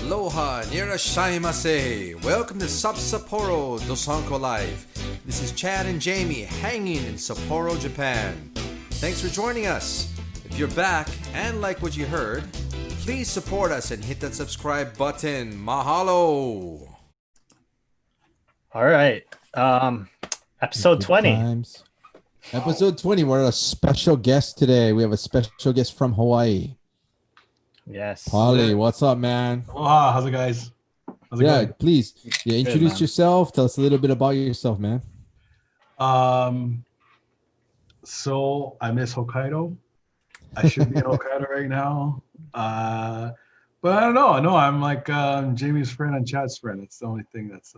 Aloha, nirashaimase. Welcome to Sup-Sapporo, Dosanko Live. This is Chad and Jamie hanging in Sapporo, Japan. Thanks for joining us. If you're back and like what you heard, please support us and hit that subscribe button. Mahalo. All right. Episode 20. Times. Episode 20. We're a special guest today. We have a special guest from Hawaii. Yes. Pali, what's up, man? Aloha, how's it, guys? How's it going? Please. Introduce man. yourself. Tell us a little bit about yourself, man. So I miss Hokkaido. I should be in Hokkaido right now. But I don't know. No, I'm like Jamie's friend and Chad's friend. It's the only thing that's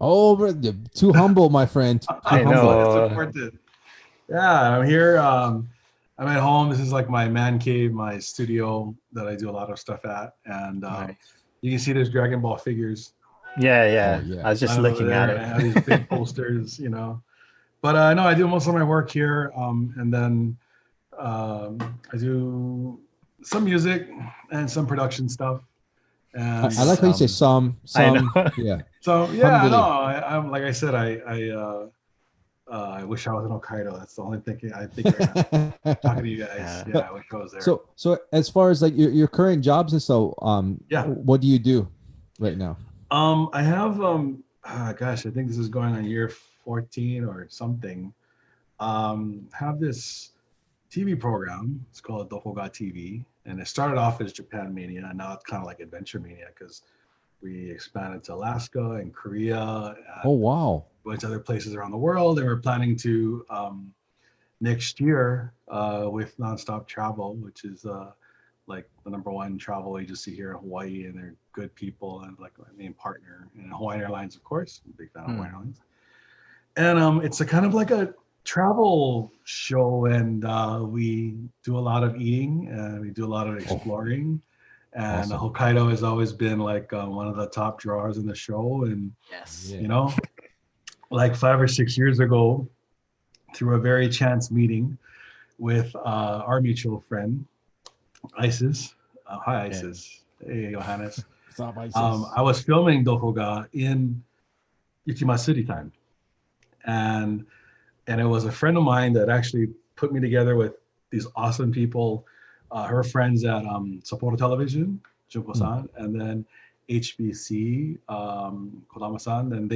Oh, you're too humble, my friend. Too I humble. know. it's important. Yeah, I'm here. I'm at home. This is like my man cave, my studio that I do a lot of stuff at. And Nice. you can see there's Dragon Ball figures. Yeah. Oh, yeah. I was just right over looking there. at I it. have these big posters, But no, I do most of my work here, and then I do some music and some production stuff. And I like how you say some. I know. Yeah. so. Yeah, Humbly. no, I'm like I said, I wish I was in Hokkaido. That's the only thing I think right now. Talking to you guys, Yeah. yeah, I wish I was there. So as far as like your current jobs and so, Yeah. what do you do right now? I have gosh, I think this is going on year 14 or something. Have this TV program. It's called Dokoga TV, and it started off as Japan Mania, and now it's kind of like Adventure Mania because we expanded to Alaska and Korea and Oh, wow. a bunch of other places around the world, and we're planning to next year with Nonstop Travel, which is like the #1 travel agency here in Hawaii, and they're good people and like my main partner, and Hawaiian Airlines, of course. I'm a big fan of Hawaiian Airlines. And it's a kind of like a travel show, and we do a lot of eating and we do a lot of exploring. And Awesome. Hokkaido has always been like one of the top drawers in the show. And Yes. Yeah. like 5 or 6 years ago, through a very chance meeting with our mutual friend, Isis. Hi, Isis. Hey, Johannes. What's up, Isis? I was filming Dokoga in Yukimatsuri time. And it was a friend of mine that actually put me together with these awesome people, her friends at Sapporo Television, Junko-san, and then HBC, Kodama-san. And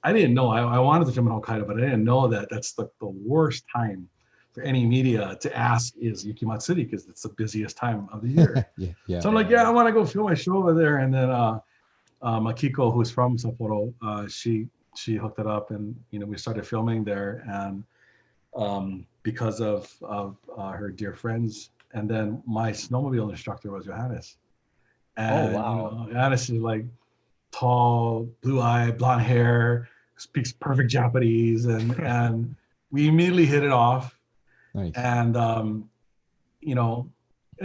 I didn't know, I wanted to film in Hokkaido, but I didn't know that that's the worst time for any media to ask is Yukimatsuri, because it's the busiest time of the year. yeah. So I'm like, I want to go film my show over there. And then Makiko, who's from Sapporo, she hooked it up, and we started filming there. And because of her dear friends, and then my snowmobile instructor was Johannes. And, wow. Johannes is like tall, blue-eyed, blonde hair, speaks perfect Japanese, and we immediately hit it off. Nice. And and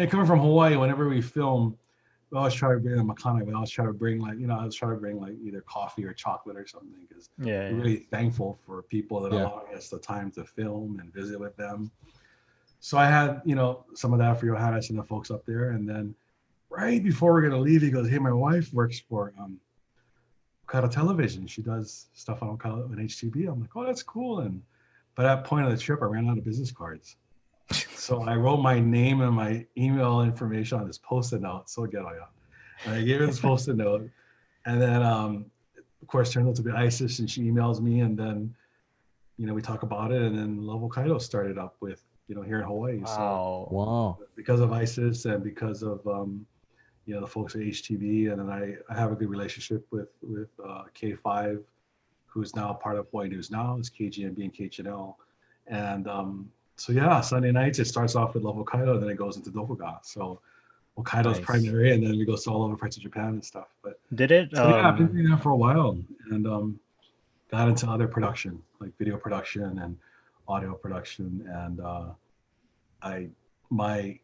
coming from Hawaii, whenever we film, we always try to bring a makana. We always try to bring like either coffee or chocolate or something, because Yeah. we're really thankful for people that are Yeah. allowing us the time to film and visit with them. So I had some of that for Johannes and the folks up there, and then right before we're gonna leave, he goes, "Hey, my wife works for Hokkaido Television. She does stuff on Hokkaido and HTB." I'm like, "Oh, that's cool." And by that point of the trip, I ran out of business cards. So I wrote my name and my email information on this Post-it note. So ghetto, yeah. And I gave her this Post-it note, and then of course turned out to be Isis, and she emails me, and then we talk about it, and then Love Hokkaido started up with here in Hawaii. Wow. Wow. So because of Isis and because of the folks at HTV, and then I have a good relationship with K5, who's now part of Hawaii News Now, is KGMB and KCHNL. And so yeah, Sunday nights it starts off with Love Hokkaido, and then it goes into Dokoga. So Hokkaido's Nice. primary, and then we go to all over parts of Japan and stuff. But Did it? so yeah, I've been doing that for a while, and got into other production, like video production and audio production. And my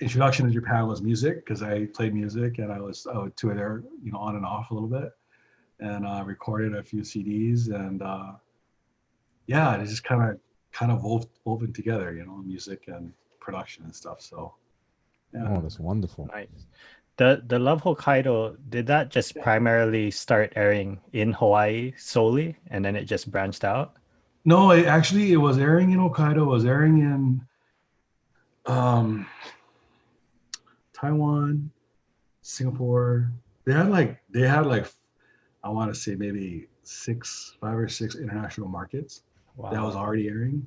introduction to Japan was music, because I played music, and I would tour there, on and off a little bit, and recorded a few CDs, and it just kind of woven together, music and production and stuff. So yeah. Oh, that's wonderful. Nice. The Love Hokkaido, did that just primarily start airing in Hawaii solely, and then it just branched out? No, it was airing in Hokkaido. It was airing in um, Taiwan, Singapore. They had like I want to say maybe 5 or 6 international markets that was already airing,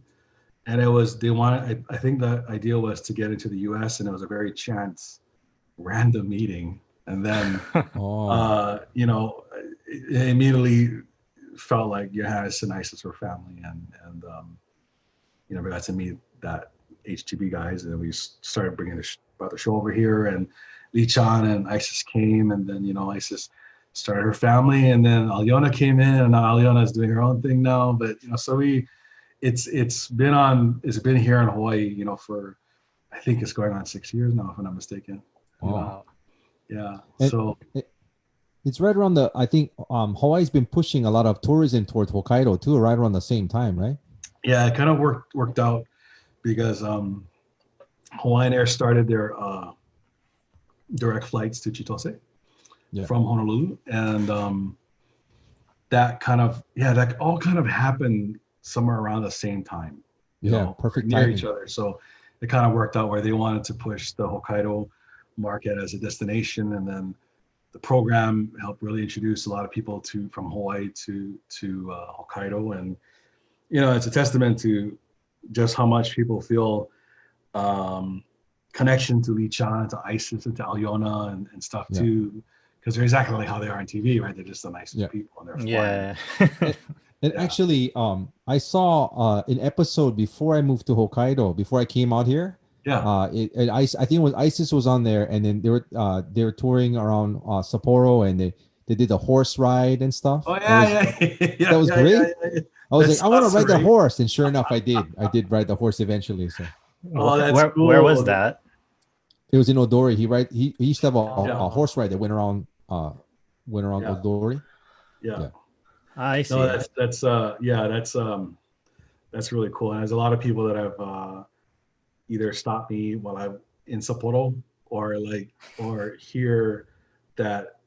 and it was they wanted. I think the idea was to get into the U.S. and it was a very chance, random meeting, and then Oh, it immediately felt like Johannes and Isis were family, and we got to meet that HTB guys, and then we started brought the show over here, and Lee Chan and Isis came, and then Isis started her family, and then Alyona came in, and now Alyona is doing her own thing now. But so it's been here in Hawaii, for I think it's going on 6 years now, if I'm not mistaken. wow. Yeah. And So it's right around I think Hawaii's been pushing a lot of tourism towards Hokkaido too, right around the same time, right? yeah, it kind of worked out because Hawaiian Air started their direct flights to Chitose from Honolulu, and that all kind of happened somewhere around the same time. Perfect near timing. each other. So it kind of worked out where they wanted to push the Hokkaido market as a destination, and then the program helped really introduce a lot of people from Hawaii to Hokkaido, and it's a testament to just how much people feel connection to Lee Chan, to Isis, and to Alyona and stuff too, because they're exactly like how they are on TV, right? They're just the nicest people, and they're fun. Yeah. And actually, I saw an episode before I moved to Hokkaido, before I came out here. Yeah. I think it was Isis was on there, and then they were touring around Sapporo, and they did a horse ride and stuff. Oh yeah, That was great. Yeah. I was That's like, I want to ride the awesome, right? horse, and sure enough, I did. I did ride the horse eventually. So Oh, that's cool. Where was that? it was in Odori. He used to have Yeah. a horse ride that went around Odori. Yeah. I see. No, that's really cool. And there's a lot of people that have either stopped me while I'm in Sapporo or hear that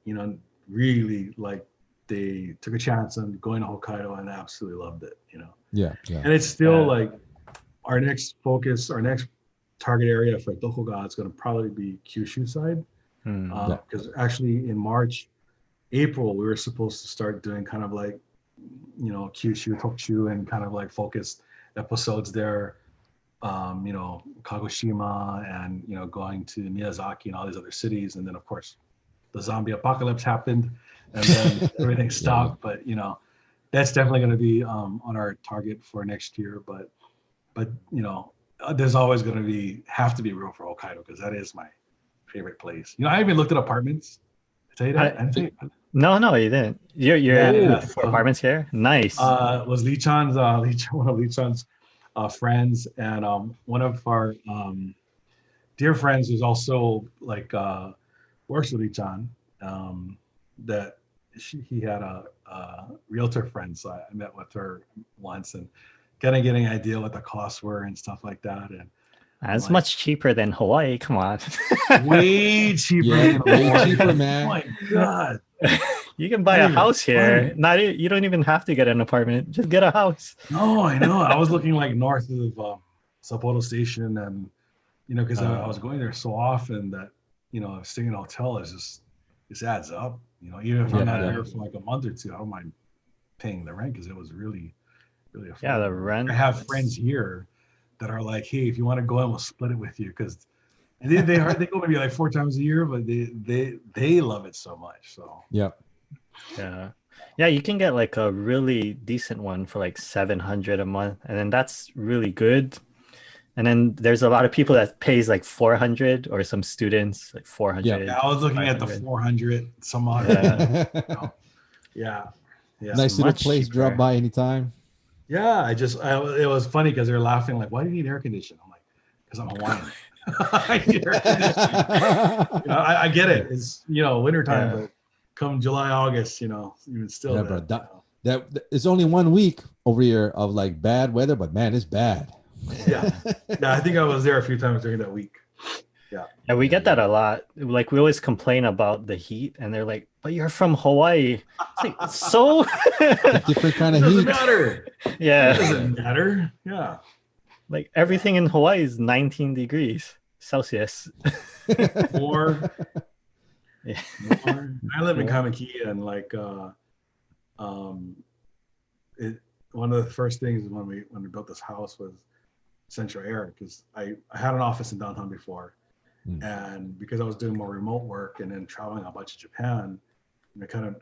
really like they took a chance on going to Hokkaido and absolutely loved it. Yeah. And it's still like our next target area for Dokuga is going to probably be Kyushu side, because actually in April, we were supposed to start doing kind of like, Kyushu, Tokushu, and kind of like focused episodes there, Kagoshima, and, going to Miyazaki and all these other cities. And then, of course, the zombie apocalypse happened, and then everything stopped. But, that's definitely going to be on our target for next year. But there's always going to have to be room for Hokkaido, because that is my favorite place. I even looked at apartments. Did I tell you that? No, you didn't. You're for apartments here. Nice. Was Lee Chan's one of Lee Chan's friends, and one of our dear friends who's also like works with Lee Chan. That he had a realtor friend, so I met with her once and kind of getting an idea what the costs were and stuff like that. And that's much cheaper than Hawaii. Come on. Way cheaper. Yeah, way cheaper, man. Oh my god. You can buy a house here. You don't even have to get an apartment. Just get a house. No, I know. I was looking like north of Sapporo Station, and because I was going there so often that staying in a hotel is just adds up. Even if I'm not there for like a month or two, I don't mind paying the rent, because it was really, really affordable. Yeah, the rent. I have friends here that are like, hey, if you want to go in, we'll split it with you, because they go maybe like 4 times a year, but they love it so much. So yeah. You can get like a really decent one for like $700 a month, and then that's really good. And then there's a lot of people that pays like $400, or some students like $400. Yeah, I was looking at the 400 some odd. Yeah. Nice little place. Cheaper. Drop by anytime. Yeah, it was funny because they were laughing like, "Why do you need air conditioning?" I'm like, "Because I'm Hawaiian." I need air conditioning. I get it. It's wintertime, but come July, August, even still. Yeah, bro. That it's only 1 week over here of like bad weather, but man, it's bad. Yeah. I think I was there a few times during that week. Yeah, we get that a lot. Like we always complain about the heat, and they're like, "But you're from Hawaii." It's like, so A different kind It of doesn't heat. matter. It yeah, doesn't matter. Yeah. like everything in Hawaii is 19 degrees Celsius. More. Yeah. More. I live in Yeah. Kamiki, and like it one of the first things when we built this house was central air, because I had an office in downtown before, and because I was doing more remote work and then traveling a bunch of Japan, I kind of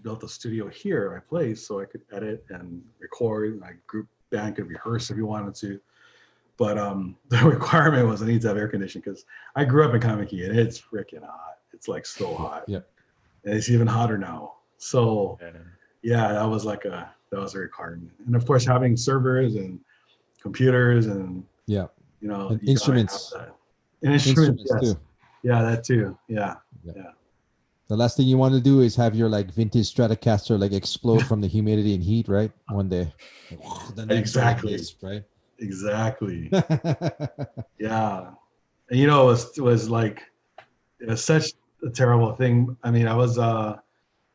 built a studio here at my place so I could edit and record. My group band could rehearse if you wanted to, but the requirement was I need to have air conditioning, because I grew up in Kamiki and it's freaking hot. It's like so hot. Yep. And it's even hotter now. So yeah, that was a requirement. And of course, having servers and computers and Yeah. you know, And you gotta instruments. have that. And instruments, yes. too. Yeah, that too. Yeah. The last thing you want to do is have your like vintage Stratocaster like explode from the humidity and heat, right? One day. The next one like Exactly. this, right? Exactly. Yeah. And you know, it was like it was such a terrible thing. I mean,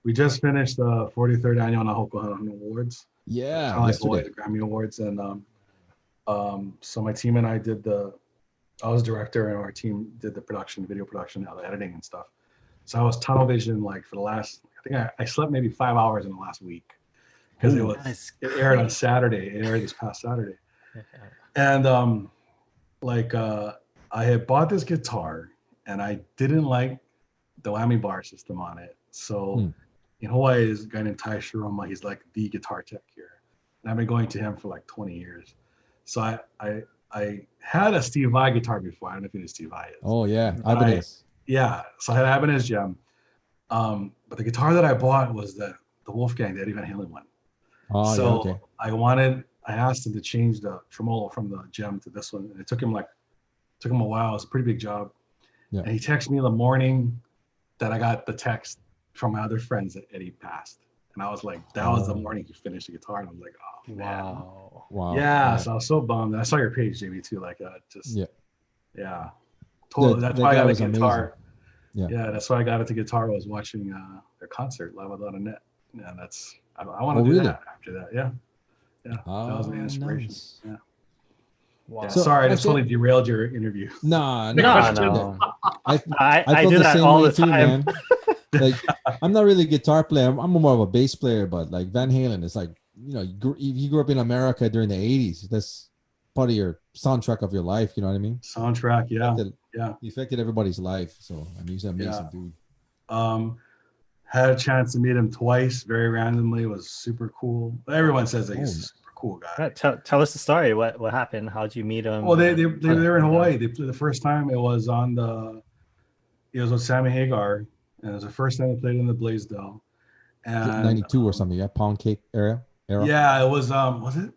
we just finished the 43rd annual Nahoku Awards. Yeah. Kind of like Yesterday. Hawaii, the Grammy Awards, and so my team and I I was director, and our team did the production, video production, the editing and stuff. So I was tunnel vision like for the last, I think I slept maybe 5 hours in the last week, because it aired on Saturday. It aired this past Saturday, and I had bought this guitar and I didn't like the whammy bar system on it. So in Hawaii, there's a guy named Tai Shiroma. He's like the guitar tech here, and I've been going to him for like 20 years. So I had a Steve Vai guitar before. I don't know if you know who Steve Vai is. Oh yeah. Ibanez. Yeah, so I had Ibanez gem. But the guitar that I bought was the Wolfgang, the Eddie Van Halen one. Oh So yeah, okay. I asked him to change the tremolo from the gem to this one, and it took him a while. It was a pretty big job. Yeah. And he texted me in the morning that I got the text from my other friends that Eddie passed. And I was like, that was the morning he finished the guitar. And I was like, oh man. Wow. Yeah, so I was so bummed. I saw your page, Jamie, too. Yeah. Totally. That's that why I guy got was a guitar. amazing. Yeah, that's why I got into guitar. Was watching their concert live without a net. Yeah, I want to do really? that after that. Yeah. That was my inspiration. Nice. Yeah. Wow. Yeah, So, sorry, I just actually- totally derailed your interview. No. No. I I felt do the that same all way the too, time. man. Like, I'm not really a guitar player. I'm more of a bass player, but like Van Halen is like, you know, you grew up in America during the 80s. That's part of your soundtrack of your life. You know what I mean? Soundtrack, yeah. He affected everybody's life. So, I mean, he's an amazing dude. Had a chance to meet him twice, very randomly. It was super cool. Everyone says that he's a super cool guy. Yeah, tell us the story. What happened? How'd you meet him? Well, they were in Hawaii. They played the first time. It was with Sammy Hagar, and it was the first time they played in the Blaisdell. And 92 or something, yeah? Pound Cake era? Yeah, it was. Was it?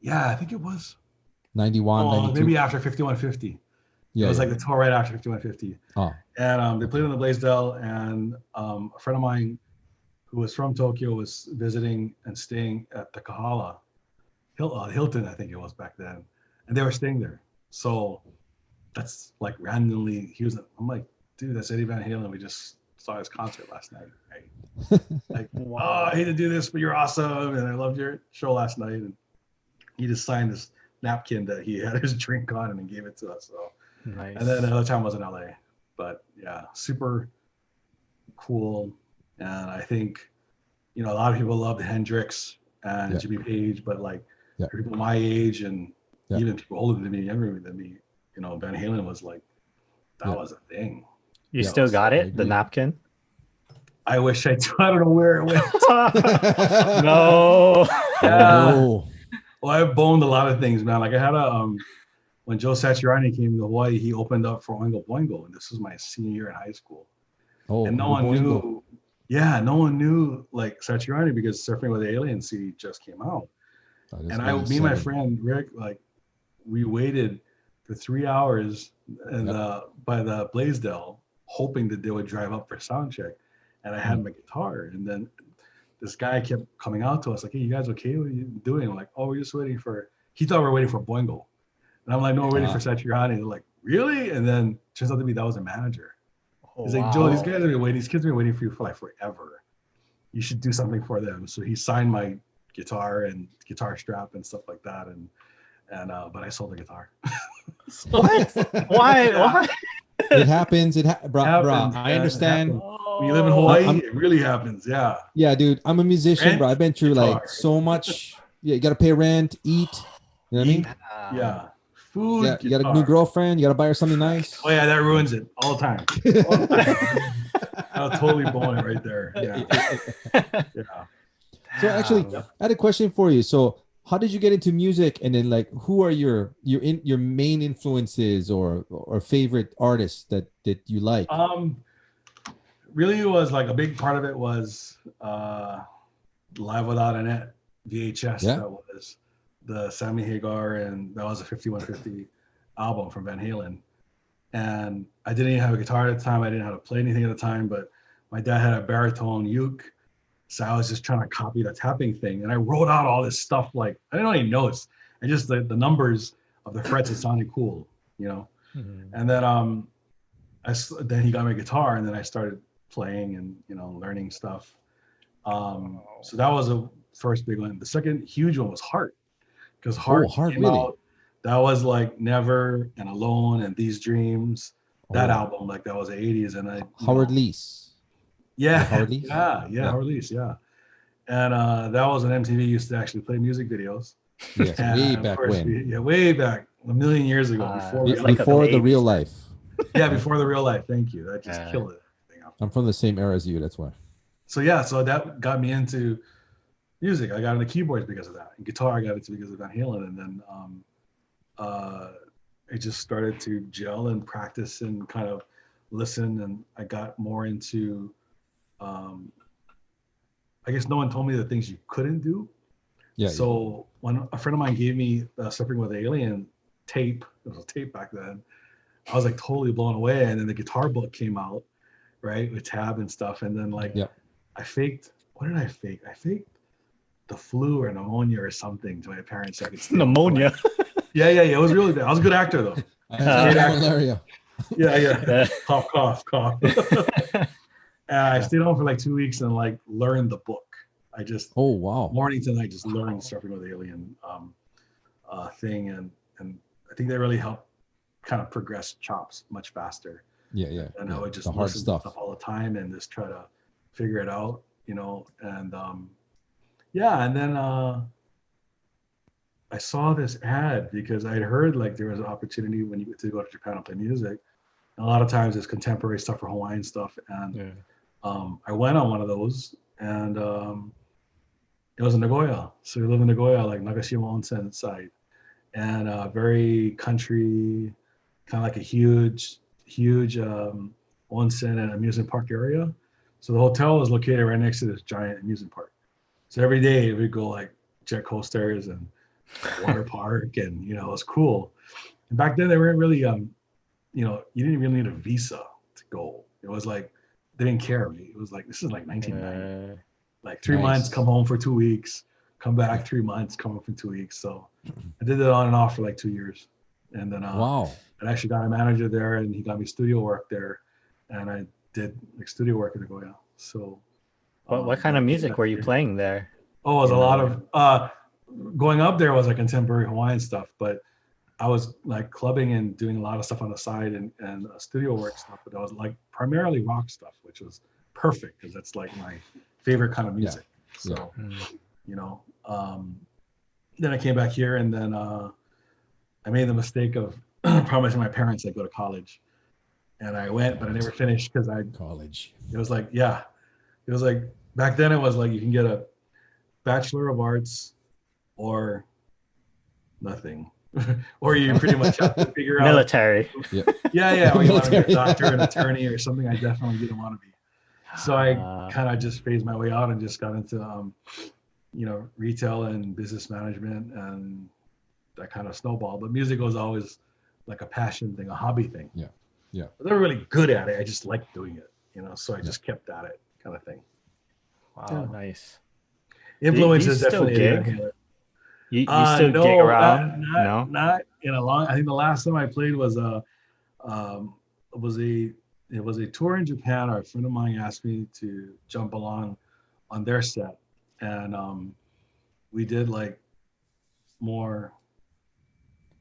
Yeah, I think it was. 91, 92. Maybe after 5150. Yeah, it was like the tour right after 5150. Oh. And they played in the Blaisdell, and a friend of mine who was from Tokyo was visiting and staying at the Kahala Hilton, I think it was back then, and they were staying there. So that's like randomly I'm like, dude, that's Eddie Van Halen. We just saw his concert last night. Right? Like, Wow. I hate to do this, but you're awesome, and I loved your show last night. And he just signed this napkin that he had his drink on and gave it to us. So. Nice. And then another time was in LA, but yeah, super cool. And I think, a lot of people loved Hendrix and Jimmy Page, but like for people my age and even people older than me, younger than me, Van Halen was like, that was a thing. You still got it? The napkin? I wish I do. I don't know where it went. No. Yeah. No. Well, I boned a lot of things, man. Like I had when Joe Satriani came to Hawaii, he opened up for Oingo Boingo, and this was my senior year in high school. Oh, and no one knew like Satriani because Surfing with the Aliens CD just came out. And me and my friend Rick, like we waited for 3 hours and by the Blaisdell, hoping that they would drive up for sound check. And I had my guitar, and then this guy kept coming out to us like, "Hey, you guys okay? What are you doing?" I'm like, "Oh, we're just waiting for." He thought we were waiting for Boingo. And I'm like, no, we're waiting for Satriani. They're like, really? And then turns out to be that was a manager. He's like, Joe, these guys have been waiting. These kids have been waiting for you for like forever. You should do something for them. So he signed my guitar and guitar strap and stuff like that. And but I sold the guitar. What? Why? Yeah. Why? It happens. Bro, Happens, I man. understand. It happens. When you live in Hawaii, it really happens. Yeah. Yeah, dude. I'm a musician, Rent, bro. I've been through guitar. like so much. Yeah, you got to pay rent, eat. You know what I mean? Yeah. Food. Yeah, you got a new girlfriend. You got to buy her something nice. Oh yeah, that ruins it all the time. I'll totally blown it right there. Yeah. So actually, I had a question for you. So how did you get into music, and then like who are your main influences or favorite artists that you like? Really, it was like a big part of it was Live Without a Net VHS. Yeah. That was the Sammy Hagar, and that was a 5150 album from Van Halen. And I didn't even have a guitar at the time. I didn't know how to play anything at the time, but my dad had a baritone uke. So I was just trying to copy the tapping thing. And I wrote out all this stuff. Like, I didn't know any notes. I just, the numbers of the frets, it sounded cool, you know? Mm-hmm. And then, then he got me a guitar, and then I started playing and, you know, learning stuff. So that was a first big one. The second huge one was Heart. Because Heart came really? out. That was like Never and Alone and These Dreams. That album, like that was the 80s. And Howard Leese. Yeah, Howard Leese? Yeah, Howard Leese, yeah. And that was when MTV used to actually play music videos. Yes, way back when. Way back, a million years ago. Before the real life. Yeah, before the real life. Thank you. That just killed it. I'm from the same era as you, that's why. So yeah, so that got me into music. I got into keyboards because of that. And guitar I got into because of Van Halen. And then it just started to gel and practice and kind of listen. And I got more into I guess no one told me the things you couldn't do. Yeah. So when a friend of mine gave me Suffering with Alien tape, it was a tape back then, I was like totally blown away. And then the guitar book came out, right, with tab and stuff. And then like I faked, what did I fake? I faked the flu or pneumonia or something to my parents. So I could pneumonia. Yeah. It was really bad. I was a good actor though. Malaria. Yeah. Cough. I stayed home for like 2 weeks and like learned the book. I just morning to night just learned Surfing with Alien thing, and I think that really helped kind of progress chops much faster. Yeah. And I would just listen to stuff all the time and just try to figure it out, you know. And and then I saw this ad because I'd heard like there was an opportunity when you get to go to Japan and play music. And a lot of times it's contemporary stuff or Hawaiian stuff, and I went on one of those, and it was in Nagoya. So we live in Nagoya, like Nagashima Onsen side, and very country, kind of like a huge onsen and amusement park area. So the hotel is located right next to this giant amusement park. So every day we'd go like jet coasters and water park, and you know, it was cool. And back then they weren't really, you know, you didn't really need a visa to go. It was like they didn't care. It was like, this is like 1990. Like 3 months, come home for 2 weeks, come back 3 months, come home for 2 weeks. So I did it on and off for like 2 years. And then I actually got a manager there, and he got me studio work there. And I did like studio work in Nagoya. So what kind of music were you playing there? Oh, it was a lot of going up there was like contemporary Hawaiian stuff, but I was like clubbing and doing a lot of stuff on the side and studio work stuff, but I was like primarily rock stuff, which was perfect because that's like my favorite kind of music. So, you know, then I came back here, and then I made the mistake of promising my parents I'd go to college, and I went, but I never finished because college. It was like, it was like back then it was like you can get a Bachelor of Arts or nothing. Or you pretty much have to figure out military. Yeah. Or you want to be a doctor, an attorney, or something. I definitely didn't want to be. So I kind of just phased my way out and just got into you know, retail and business management, and that kind of snowballed. But music was always like a passion thing, a hobby thing. Yeah. I was never really good at it. I just liked doing it, you know. So I just kept at it, kind of thing. Wow, nice. Influence is definitely gig? You still gig around? Not in a long. I think the last time I played was it was a tour in Japan. A friend of mine asked me to jump along on their set, and we did like more.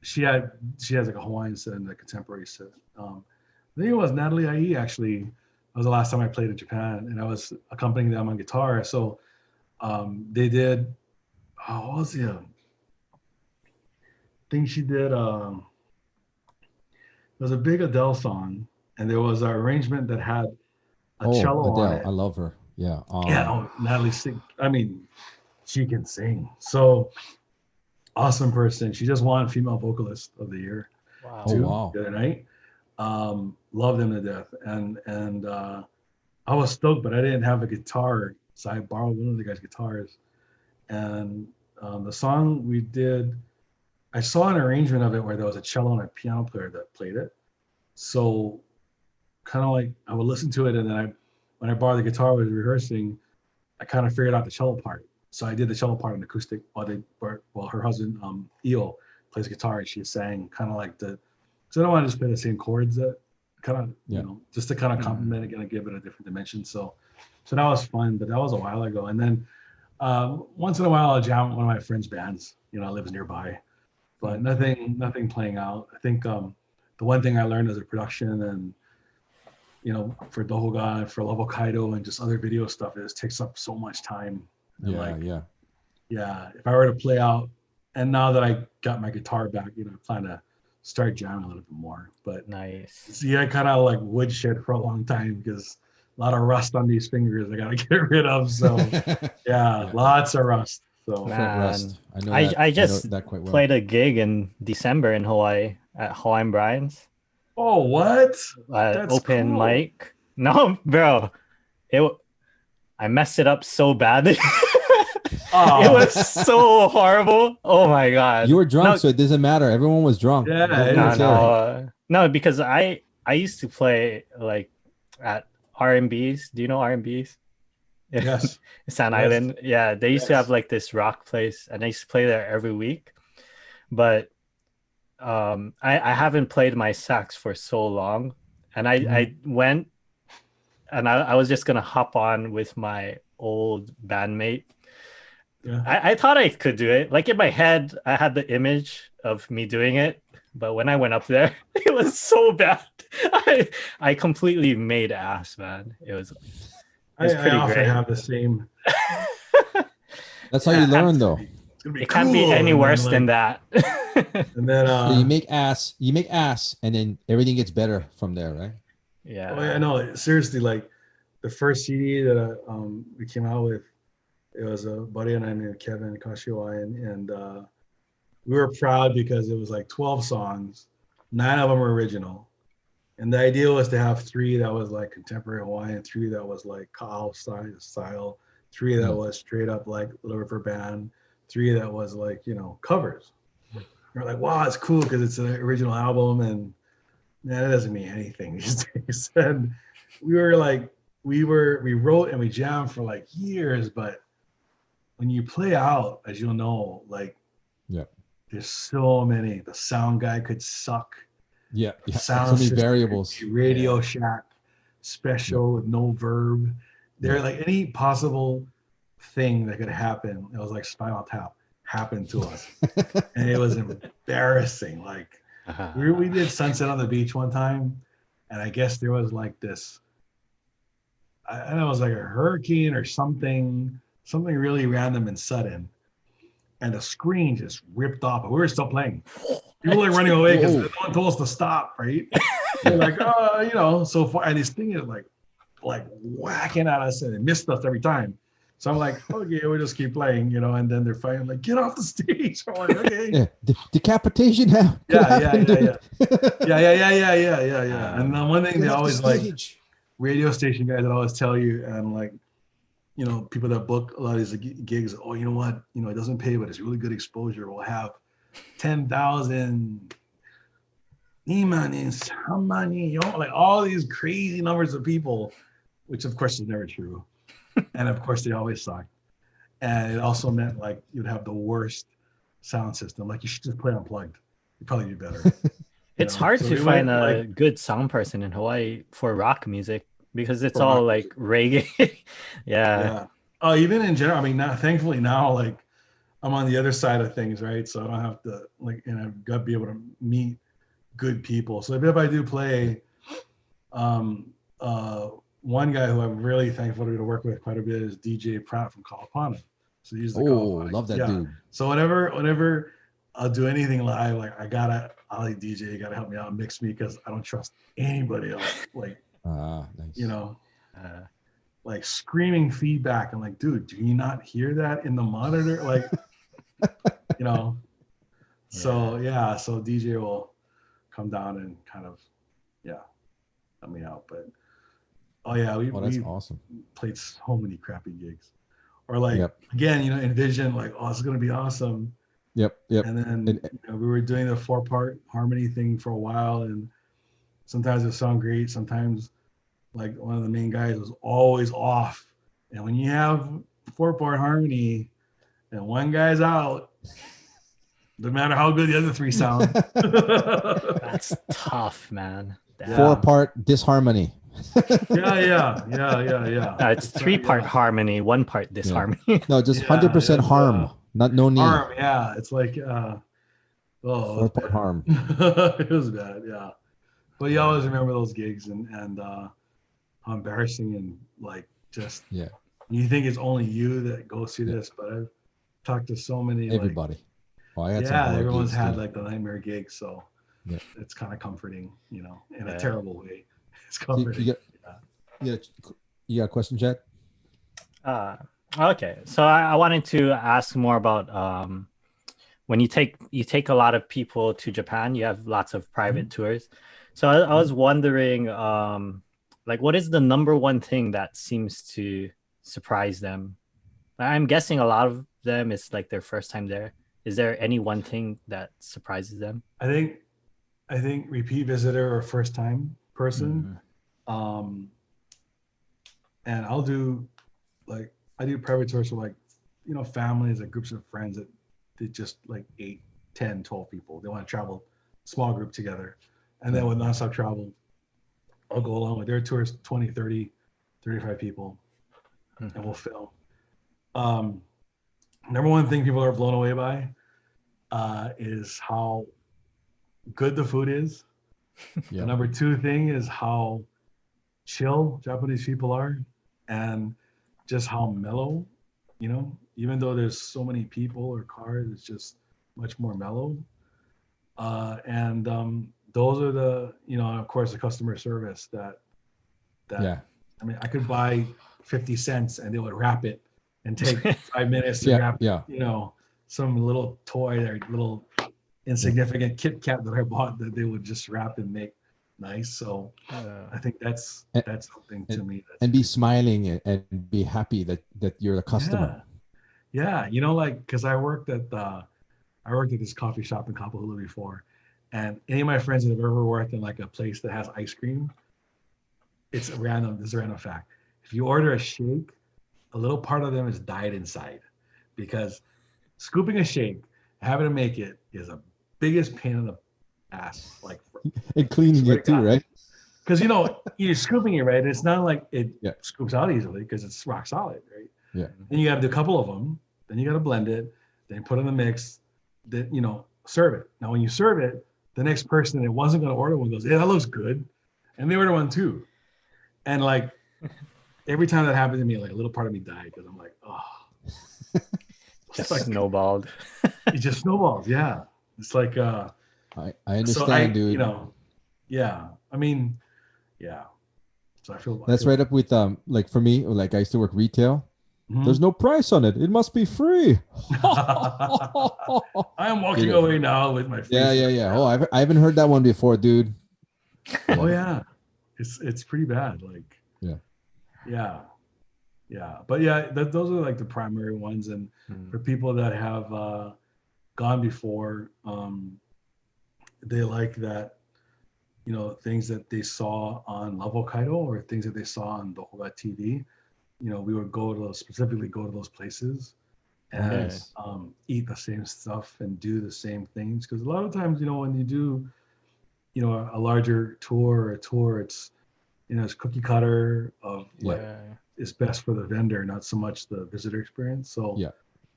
She has like a Hawaiian set and a contemporary set. I think it was Natalie IE actually. That was the last time I played in Japan, and I was accompanying them on guitar. So they did. Oh, what was it? I think she did. There was a big Adele song, and there was an arrangement that had a cello Adele, on it. I love her. Yeah. Natalie sing. I mean, she can sing. So awesome person. She just won Female Vocalist of the Year. Wow. Oh, wow. The other night. Love them to death. And I was stoked, but I didn't have a guitar, so I borrowed one of the guys' guitars. And the song we did, I saw an arrangement of it where there was a cello and a piano player that played it. So kind of like I would listen to it, and then when I borrowed the guitar, I was rehearsing, I kind of figured out the cello part. So I did the cello part on acoustic while her husband, Eo, plays guitar, and she sang kind of like so I don't want to just play the same chords that kind of, just to kind of complement it and give it a different dimension. So that was fun, but that was a while ago. And then once in a while I'll jam with one of my friends' bands, lives nearby, but nothing playing out. I think the one thing I learned as a production and, for Dohoga, for Love Hokkaido and just other video stuff, it just takes up so much time. And if I were to play out, and now that I got my guitar back, I plan to start jamming a little bit more. But nice. I kind of like woodshed for a long time because a lot of rust on these fingers I gotta get rid of. So lots of rust. So rust. I just that quite well. Played a gig in December in Hawaii at Hawaiian Brian's. Oh, what? That's open cool. Mic. No, bro. I messed it up so badly. It was so horrible. Oh my god. You were drunk, so it doesn't matter. Everyone was drunk. Yeah, no, because I used to play like at R&B's. Do you know R&B's? Yes. Sand Island. Yeah, they used to have like this rock place, and I used to play there every week. But I haven't played my sax for so long, and I went, and I was just gonna hop on with my old bandmate. Yeah. I thought I could do it. Like in my head, I had the image of me doing it, but when I went up there, it was so bad. I completely made ass, man. It was pretty I great. have the same. That's how you learn, though. It can't be any worse than that. And then so you make ass, and then everything gets better from there, right? Yeah. Oh, yeah, no, seriously, like the first CD that we came out with, it was a buddy and I named Kevin Kashiwai, and we were proud because it was like 12 songs, 9 of them were original. And the idea was to have 3 that was like contemporary Hawaiian, 3 that was like Ka'au style, 3 that was straight up like Little River Band, 3 that was like, covers. We're like, wow, it's cool because it's an original album, and that doesn't mean anything these days. And we wrote and we jammed for like years, but when you play out, as you'll know, like, there's so many. The sound guy could suck. Yeah. Sound so many variables. Radio Shack special with no verb. There, like any possible thing that could happen, it was like Spinal Tap happened to us, and it was embarrassing. Like we did Sunset on the Beach one time, and I guess there was like this. I don't know, it was like a hurricane or something really random and sudden, and the screen just ripped off. But we were still playing. People were like running away because no one told us to stop, right? They're like, so far, and this thing is like whacking at us, and it missed us every time. So I'm like, okay, we'll just keep playing, and then they're fighting, like, get off the stage. I'm like, okay. Yeah, decapitation now. Yeah. And then one thing they always like, radio station guys that always tell you, and like, people that book a lot of these gigs, oh, you know what? It doesn't pay, but it's really good exposure. We'll have 10,000 imanis, how many, like all these crazy numbers of people, which of course is never true. And of course they always suck. And it also meant like you'd have the worst sound system. Like you should just play unplugged. You'd probably do better. It's know. hard So to we find went a like good sound person in Hawaii for rock music because it's for all rock like music. reggae. Yeah. Yeah. Even in general, I mean, now thankfully now like I'm on the other side of things, right? So I don't have to like, and I've got to be able to meet good people. So if I do play, um, uh, one guy who I'm really thankful to work with quite a bit is DJ Pratt from Kalapana. So he's the Oh, Kalapana. love that Yeah. dude. So whenever I'll do anything live, like I'll DJ, you gotta help me out, mix me because I don't trust anybody else. Like, Ah, nice. you know, Uh, like screaming feedback. I'm like, dude, do you not hear that in the monitor? Like, you know. So yeah, so DJ will come down and kind of, yeah, help me out. But oh yeah, Oh, that's we awesome. played so many crappy gigs. Or like Yep. again, you know, envision like, oh, this is gonna be awesome. Yep. And then And, you know, we were doing the 4-part harmony thing for a while, and sometimes it sound great, sometimes like one of the main guys was always off. And when you have 4-part harmony and one guy's out, no matter how good the other 3 sound. that's tough, man. Damn. 4-part disharmony. Yeah. It's 3-part harmony, 1-part disharmony. No, just Yeah, 100% it's, harm. Not no knee. harm, yeah. It's like, oh, it was 4-part bad. harm. It was bad, yeah. But you always remember those gigs and how embarrassing and like just, Yeah. you think it's only you that goes through this, but I've talked to so many, Everybody. Oh, I had some yeah, horror everyone's gigs had too. like the nightmare gigs, so Yeah. it's kind of comforting, you know, in a Yeah. terrible way. It's You, comforting. you got a question, Chad? Okay, so I wanted to ask more about when you take a lot of people to Japan, you have lots of private tours. So I was wondering, like, what is the number one thing that seems to surprise them? I'm guessing a lot of them it's like their first time there. Is there any one thing that surprises them? I think repeat visitor or first time person. And I'll do like I do private tours for like, you know, families and groups of friends that they just like 8, 10, 12 people. They want to travel small group together. And then with nonstop travel, I'll go along with their tours, 20, 30, 35 people, and we'll film. Number one thing people are blown away by is how good the food is. Yeah. The number 2 thing is how chill Japanese people are, and just how mellow, you know, even though there's so many people or cars, it's just much more mellow. And those are the, you know, and of course the customer service that Yeah. I mean, I could buy 50 cents and they would wrap it and take 5 minutes to Yeah, wrap, yeah. you know, some little toy or little insignificant Kit Kat that I bought that they would just wrap and make nice. So I think that's something to me. That's And be smiling and be happy that you're a customer. Yeah. You know, like, cause I worked at this coffee shop in Kapalua before, and any of my friends that have ever worked in like a place that has ice cream, it's random. This is a random fact. If you order a shake, a little part of them is dyed inside, because scooping a shake, having to make it is a biggest pain in the ass. Like, And cleaning it too, right? because you know you're scooping it, right? It's not like it scoops out easily because it's rock solid, right? Yeah. Then you got to do a couple of them. Then you got to blend it. Then put it in the mix. Then, you know, serve it. Now when you serve it, the next person that wasn't going to order one goes, "Yeah, that looks good," and they order one too. And like every time that happened to me, like a little part of me died because I'm like, oh, Just like, snowballed. It just snowballs. Yeah, it's like I understand, so dude. You know, yeah. I mean, yeah. So I feel That's right up with like for me, like I used to work retail. Mhm. There's no price on it. It must be free. I am walking away now with my face. Yeah. Oh, I haven't heard that one before, dude. Oh yeah, it's pretty bad. Like yeah. But yeah, those are like the primary ones. And for people that have gone before, they like that, you know, things that they saw on Love Hokkaido or things that they saw on the Hoga TV. You know, we would specifically go to those places and eat the same stuff and do the same things. Because a lot of times, you know, when you do a larger tour or a tour, it's it's cookie cutter of what is best for the vendor, not so much the visitor experience. So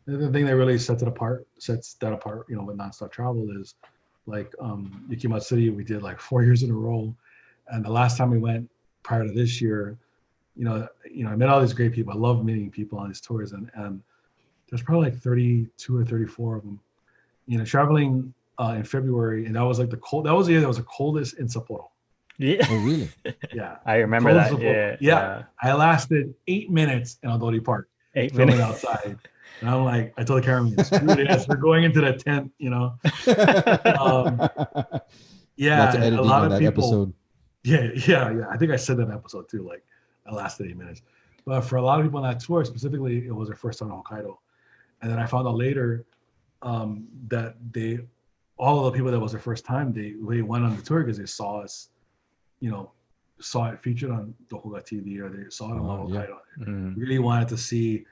the thing that really sets that apart, with nonstop travel is like Yukimatsu City, we did like 4 years in a row. And the last time we went prior to this year, I met all these great people. I love meeting people on these tours, and there's probably like 32 or 34 of them. Traveling in February, and that was like that was the year that was the coldest in Sapporo. Yeah. Oh, really? Yeah. I remember that. Yeah. I lasted 8 minutes in Odori Park. 8 filming minutes outside. And I'm like, I told the cameraman, screw this, we're going into the tent, Lots of editing a lot on of that people, episode. Yeah. I think I said that in episode too, like I lasted 8 minutes. But for a lot of people on that tour, specifically, it was their first time in Hokkaido. And then I found out later that all of the people that was their first time, they went on the tour because they saw us, saw it featured on Dokuga TV, or they saw it on Hokkaido. Really wanted to see,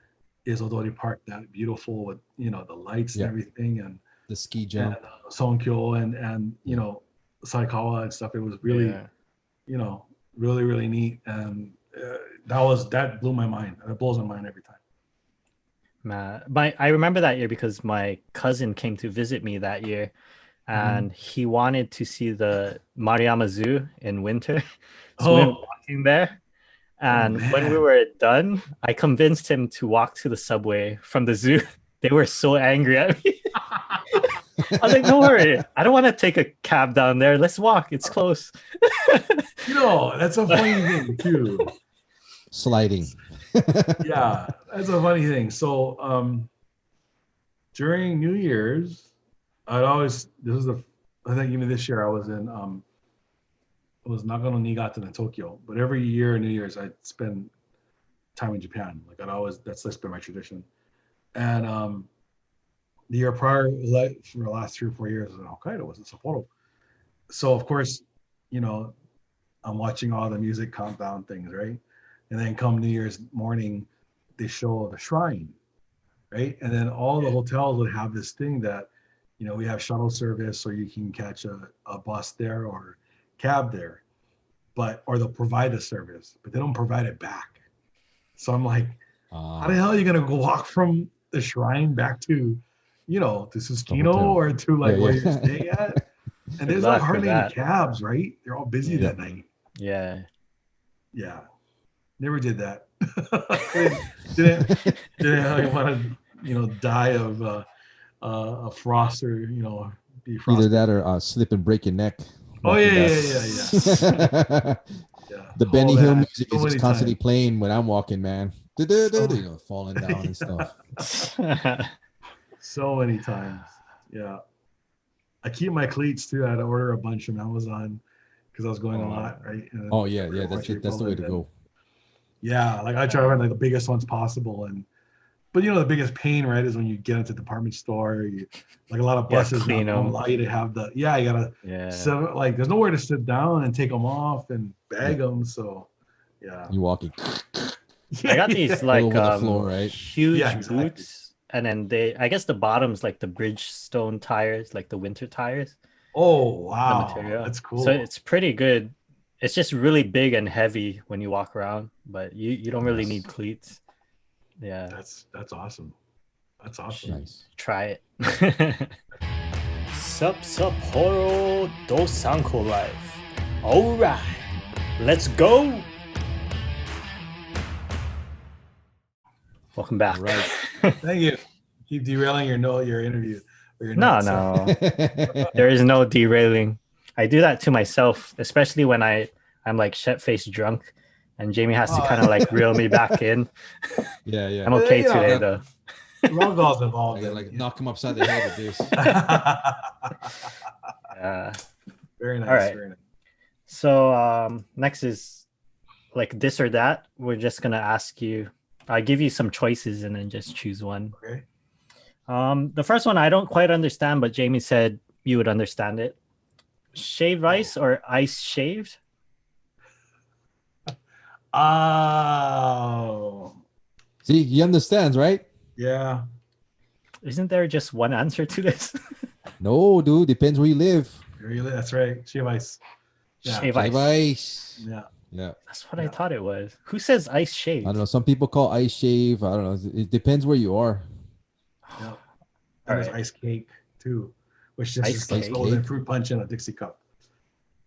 is Odori Park that beautiful with the lights and everything, and the ski jump, and, Sonkyo and Saikawa and stuff. It was really really, really neat, and that blew my mind. That blows my mind every time. I remember that year because my cousin came to visit me that year, and he wanted to see the Maruyama Zoo in winter. So we were walking there, and when we were done, I convinced him to walk to the subway from the zoo. They were so angry at me. I was like, don't worry, I don't want to take a cab down there. Let's walk. It's close. That's a funny thing too. Sliding. Yeah, that's a funny thing. So during New Year's, I think even this year I was in it was Nagano, Niigata, and Tokyo. But every year New Year's I'd spend time in Japan. Like that's been my tradition. And the year prior, for the last 3 or 4 years, in Hokkaido, was in Sapporo. So of course, I'm watching all the music countdown things, right? And then come New Year's morning, they show the shrine, right? And then all the hotels would have this thing that, we have shuttle service, so you can catch a bus there or cab there, or they'll provide the service, but they don't provide it back. So I'm like, how the hell are you gonna go walk from the shrine back to, to Suskino or to where you're staying at? And there's like hardly any cabs, right? They're all busy that night. Yeah. Never did that. didn't want to, die of a frost or be frosted. Either that or slip and break your neck. Oh yeah. The Benny Hill music is just constantly playing when I'm walking, man. Falling down and stuff. So many times. Yeah. I keep my cleats too. I had to order a bunch from Amazon because I was going a lot, right? And that's the way to go. Yeah, like I try to find like the biggest ones possible, but the biggest pain, right, is when you get into the department store. Like a lot of buses don't allow you to have you gotta like there's nowhere to sit down and take them off and bag them. So you walking. I got these like over the floor, right? Huge boots, and then I guess the bottom's like the Bridgestone tires, like the winter tires. Oh wow, that's cool. So it's pretty good. It's just really big and heavy when you walk around, but you don't really need cleats. Yeah, that's awesome. That's awesome. Nice. Try it. Sup-Sapporo Dosanko life. All right, let's go. Welcome back. Right. Thank you. Keep derailing your interview. No. There is no derailing. I do that to myself, especially when I'm like shit-faced drunk, and Jamie has to kind of like reel me back in. Yeah. I'm okay today though. Alcohol's involved. Like knock him upside the head with this. Yeah. Very nice. All right. Very nice. So next is like this or that. We're just gonna ask you. I give you some choices and then just choose one. Okay. The first one I don't quite understand, but Jamie said you would understand it. Shaved ice or ice shaved? Oh. See, he understands, right? Yeah. Isn't there just one answer to this? No, dude. Depends where you live. That's right. Shave ice. Yeah. Shave Shave ice. ice. Yeah. Yeah. That's what I thought it was. Who says ice shave? I don't know. Some people call ice shave. I don't know. It depends where you are. Yeah. All And there's right. ice cake too, which just Ice is like cake? sold in fruit punch in a Dixie cup.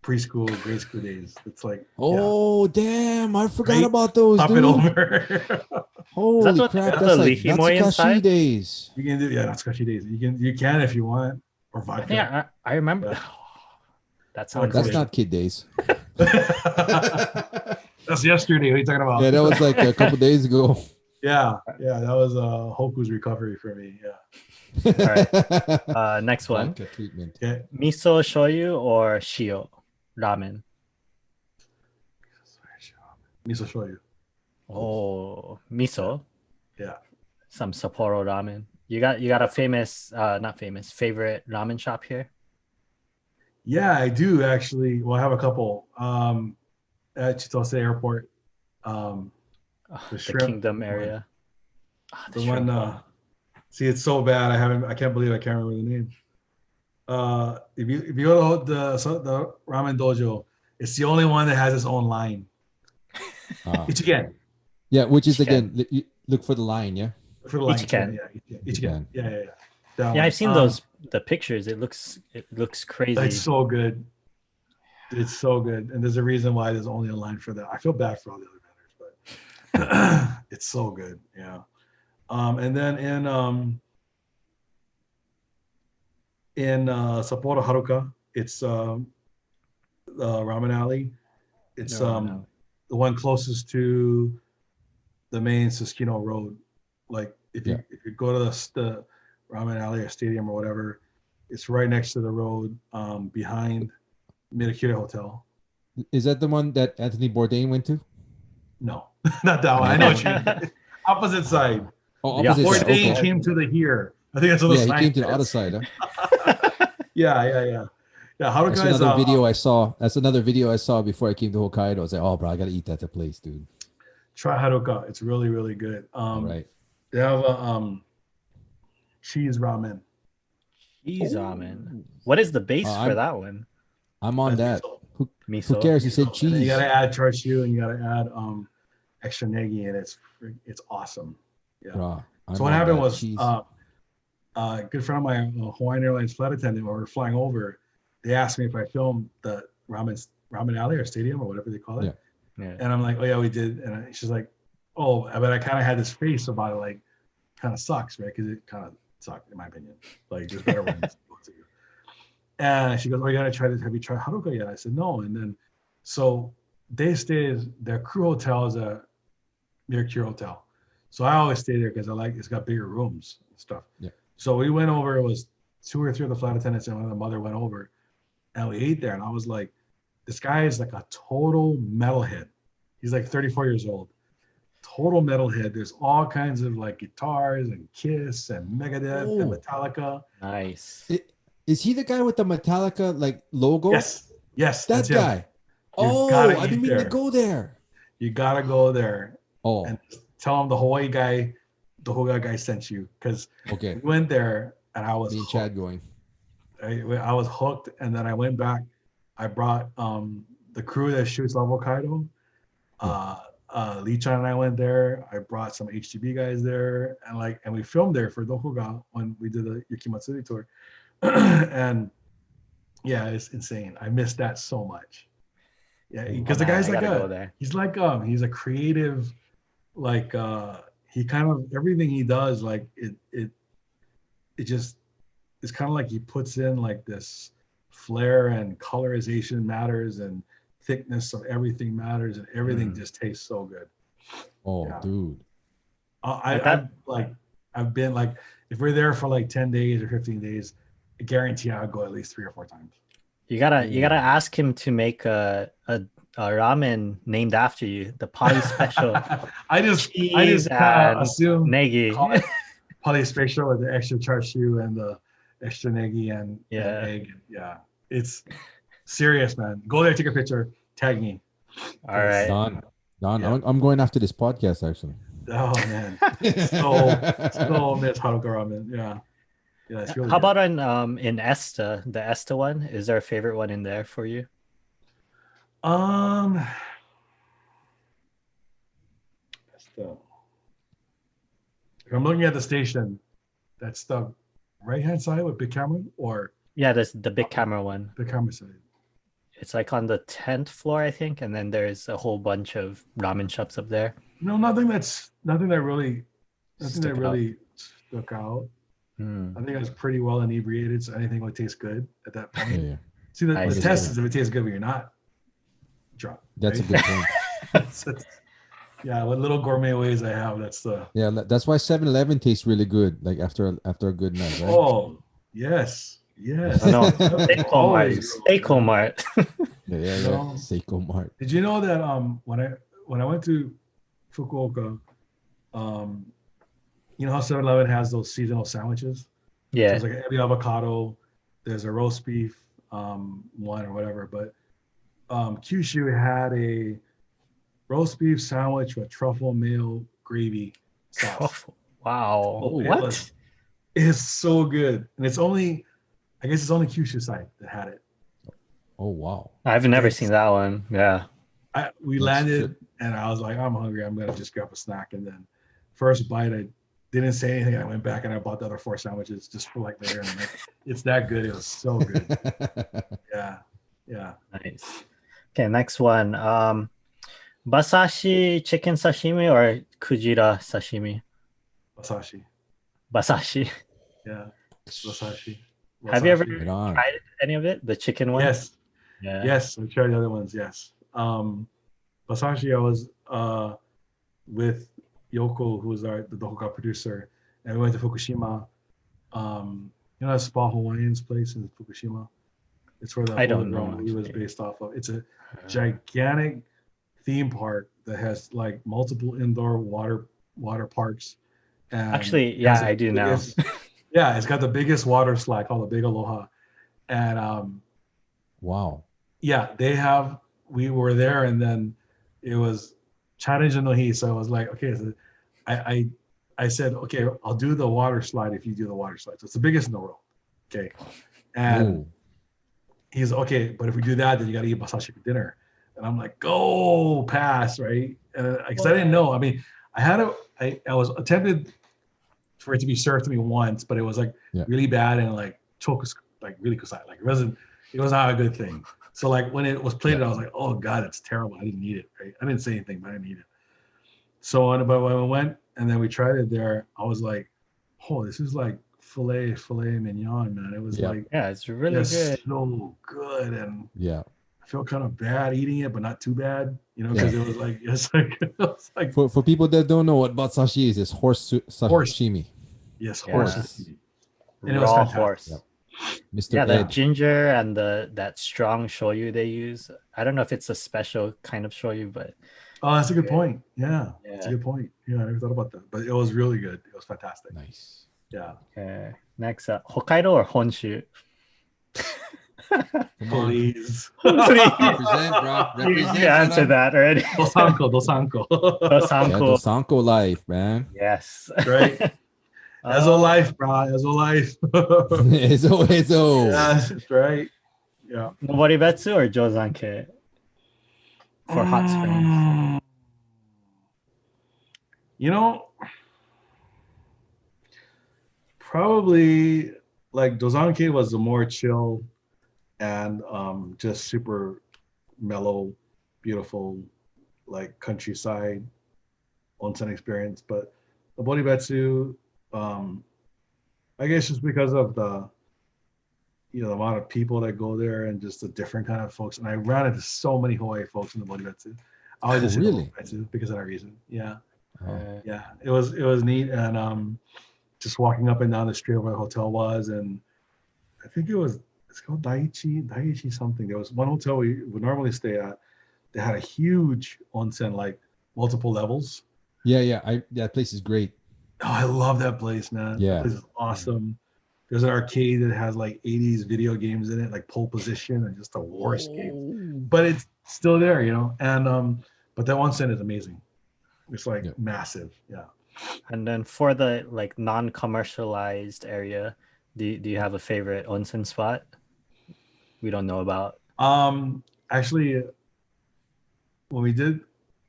Preschool, grade school days. It's like Oh, damn. I forgot Right? about those, pop dude. it over. Holy what crap. the That's like leafy moi Natsukashi inside? days. You can do that's scratchy days. You can if you want, or I think vodka. I remember. Yeah. That sounds That's good. not kid days. That's yesterday. What are you talking about? Yeah, that was like a couple days ago. yeah. That was Hoku's recovery for me. Yeah. Next one. Vodka treatment. Okay. Miso shoyu or shio ramen? Miso shoyu. Oh, miso. Yeah. Some Sapporo ramen. You got a famous, not famous, favorite ramen shop here? Yeah, I do actually. Well, I have a couple. At Chitose Airport. The shrimp Kingdom one. area. The one. See, it's so bad. I can't believe I can't remember the name. If you go to the ramen dojo, it's the only one that has its own line. Ichigen. Yeah, which is Ichigen. again, you look for the line, yeah? For the line. Ichigen. Ichigen. Yeah. That one. I've seen the pictures. It looks crazy. It's so good. It's so good, and there's a reason why there's only a line for that. I feel bad for all the other vendors, but it's so good. Yeah. And then in Sapporo Haruka, it's the Ramen Alley. It's the one closest to the main Suskino Road. Like if you go to the Ramen Alley or Stadium or whatever, it's right next to the road behind Midakure Hotel. Is that the one that Anthony Bourdain went to? No, not that one. I know what you mean. Opposite side. Oh, Yeah. opposite side. Bourdain Okay. came to the here. I think that's what the Yeah, he sign came to the says. other side. Huh? Yeah. That's Haruka is another video I saw. That's another video I saw before I came to Hokkaido. I was like, oh, bro, I gotta eat that at the place, dude. Try Haruka. It's really, really good. All right. They have a cheese ramen. Cheese ramen. What is the base for that one? I'm on that. Miso. Miso. Who cares? You said And then cheese. you gotta add char-siu and you gotta add extra negi, and it's awesome. Yeah. Bro, So what happened was a good friend of mine, a Hawaiian Airlines flight attendant, when we were flying over, they asked me if I filmed the ramen alley or stadium or whatever they call it. Yeah. And I'm like, oh yeah, we did. And she's like, oh, but I kind of had this face about it, like, kind of sucks, right? Because it kind of sucked, in my opinion. Like, there's better ones. And she goes, oh, have you tried Haruka yet? I said, no. And then, so they stayed, their crew hotel is a Mercure hotel. So I always stay there because it's got bigger rooms and stuff. Yeah. So we went over, it was 2 or 3 of the flight attendants and one of the mother went over and we ate there. And I was like, this guy is like a total metalhead. He's like 34 years old. Total metalhead. There's all kinds of like guitars and Kiss and Megadeth and Metallica. Nice. Is he the guy with the Metallica like logo? Yes. That that's guy. him. I've been meaning to go there. You gotta go there. Oh, And tell him the Hawaii guy sent you, because okay. we went there and I was Me and Chad going. I was hooked, and then I went back. I brought the crew that shoots Love Hokkaido. Lee-chan and I went there. I brought some HTB guys there, and we filmed there for Dokuga when we did the Yukimatsuri tour. And yeah, it's insane. I missed that so much. Yeah, because the guy's he's a creative, like he kind of, everything he does, like it just, it's kind of like he puts in like this flair, and colorization matters, and thickness of everything matters, and everything just tastes so good. Oh, Yeah. dude. I've been like, if we're there for like 10 days or 15 days, I guarantee I'll go at least 3 or 4 times. You gotta ask him to make a ramen named after you, the Pali special. I just and assume negi. call it Pali special with the extra char-siu and the extra negi and egg. Yeah, it's serious, man. Go there, take a picture, tag me. All right. Done. Yeah. I'm going after this podcast actually. Oh man, so miss Haruka ramen. Yeah. Yeah, it's really How good. about in Esta, the Esta one? Is there a favorite one in there for you? That's the. If I'm looking at the station, that's the right hand side with big camera or Yeah, there's the big camera one. the camera side. It's like on the 10th floor, I think, and then there's a whole bunch of ramen shops up there. No, nothing that really Stick out. stuck out. Hmm. I think I was pretty well inebriated, so anything would taste good at that Yeah, point. yeah. See, the I test see. is if it tastes good when you're not drunk. That's a right? good point. Yeah, what little gourmet ways I have, that's the. Yeah, that's why 7-Eleven tastes really good. Like after a good night, right? Oh, yes. Yes. Oh, no, That was Seiko always Mart. Seiko Mart. Yeah. No. Seiko Mart. Did you know that when I went to Fukuoka, you know how 7-Eleven has those seasonal sandwiches? So Yeah. it's like every avocado, there's a roast beef, one or whatever. But Kyushu had a roast beef sandwich with truffle mayo gravy sauce. Wow. Oh, What? It's so good, and I guess it's only Kyushu side that had it. Oh wow. I've never It's- seen that one. Yeah. We That's landed, and I was like, I'm hungry. I'm gonna just grab a snack, and then first bite, I didn't say anything. I went back and I bought the other 4 sandwiches just for like later. And like, it's that good. It was so good. Yeah, yeah. Nice. Okay, next one. Basashi chicken sashimi or Kujira sashimi? Wasashi. Basashi. Yeah, wasashi. Have you ever Right on. tried any of it? The chicken one? Yes, Yeah. yes. I tried the other ones. Yes. Wasashi. I was with Yoko, who was the Dohoka producer, and we went to Fukushima. You know that Spa Hawaiian's place in Fukushima? It's where the I don't Holy know, Movie was actually. based off of. It's a gigantic theme park that has like multiple indoor water parks. And Actually, it yeah, has the I do now. biggest- yeah, it's got the biggest water slide called the Big Aloha, and Wow. yeah, we were there, and then it was challenge no hi. So I was like, okay, so I said, okay, I'll do the water slide if you do the water slide. So it's the biggest in the world. Okay. And Ooh. he's okay, but if we do that, then you got to eat basashi for dinner. And I'm like, go pass, right? Because I didn't know. I mean, I was attempted for it to be served to me once, but it was like really bad and like chokus, like really kusai. Like it was not a good thing. So like when it was plated, I was like, oh God, that's terrible. I didn't need it, right? I didn't say anything, but I didn't need it. So but when we went and then we tried it there, I was like, oh, this is like filet mignon, man. It was like Yeah, it's really just good. so good, and Yeah. I felt kind of bad eating it, but not too bad, you know, because it was like For people that don't know what batsashi is, it's horse sashimi. yes, Yeah. horse. And it was Raw fantastic. horse. Yep. Mr. Yeah, the Ed. ginger and that strong shoyu they use. I don't know if it's a special kind of shoyu, but Oh, that's a good point. Yeah, that's a Yeah. good point. Yeah, I never thought about that, but it was really good. It was fantastic. Nice. Yeah. okay. Next up, Hokkaido or Honshu? Come on. Please. Represent, bro. You Represent. answered that already. Dosanko. Yeah, Dosanko. Dosanko life, man. Yes. Right. Ezo life, bro. Ezo life. Ezo. That's right. Yeah. Noboribetsu or Jozanke for hot springs? You know, probably like Dosanke was the more chill and just super mellow, beautiful, like countryside onsen experience. But the Bodhibetsu, I guess just because of the amount of people that go there and just the different kind of folks. And I ran into so many Hawaii folks in the Bodhibetsu. I always just really? the Bodhibetsu because of that reason. Yeah. Oh. Yeah, it was neat, and just walking up and down the street where the hotel was, and I think it's called Daiichi something. There was one hotel we would normally stay at. They had a huge onsen, like multiple levels. Yeah. That place is great. Oh, I love that place, man. Yeah. That place is awesome. There's an arcade that has like 80s video games in it, like Pole Position and just the worst game. But it's still there, and but that onsen is amazing. It's like massive. Yeah. And then for the like non-commercialized area, Do you have a favorite onsen spot we don't know about? Actually, when we did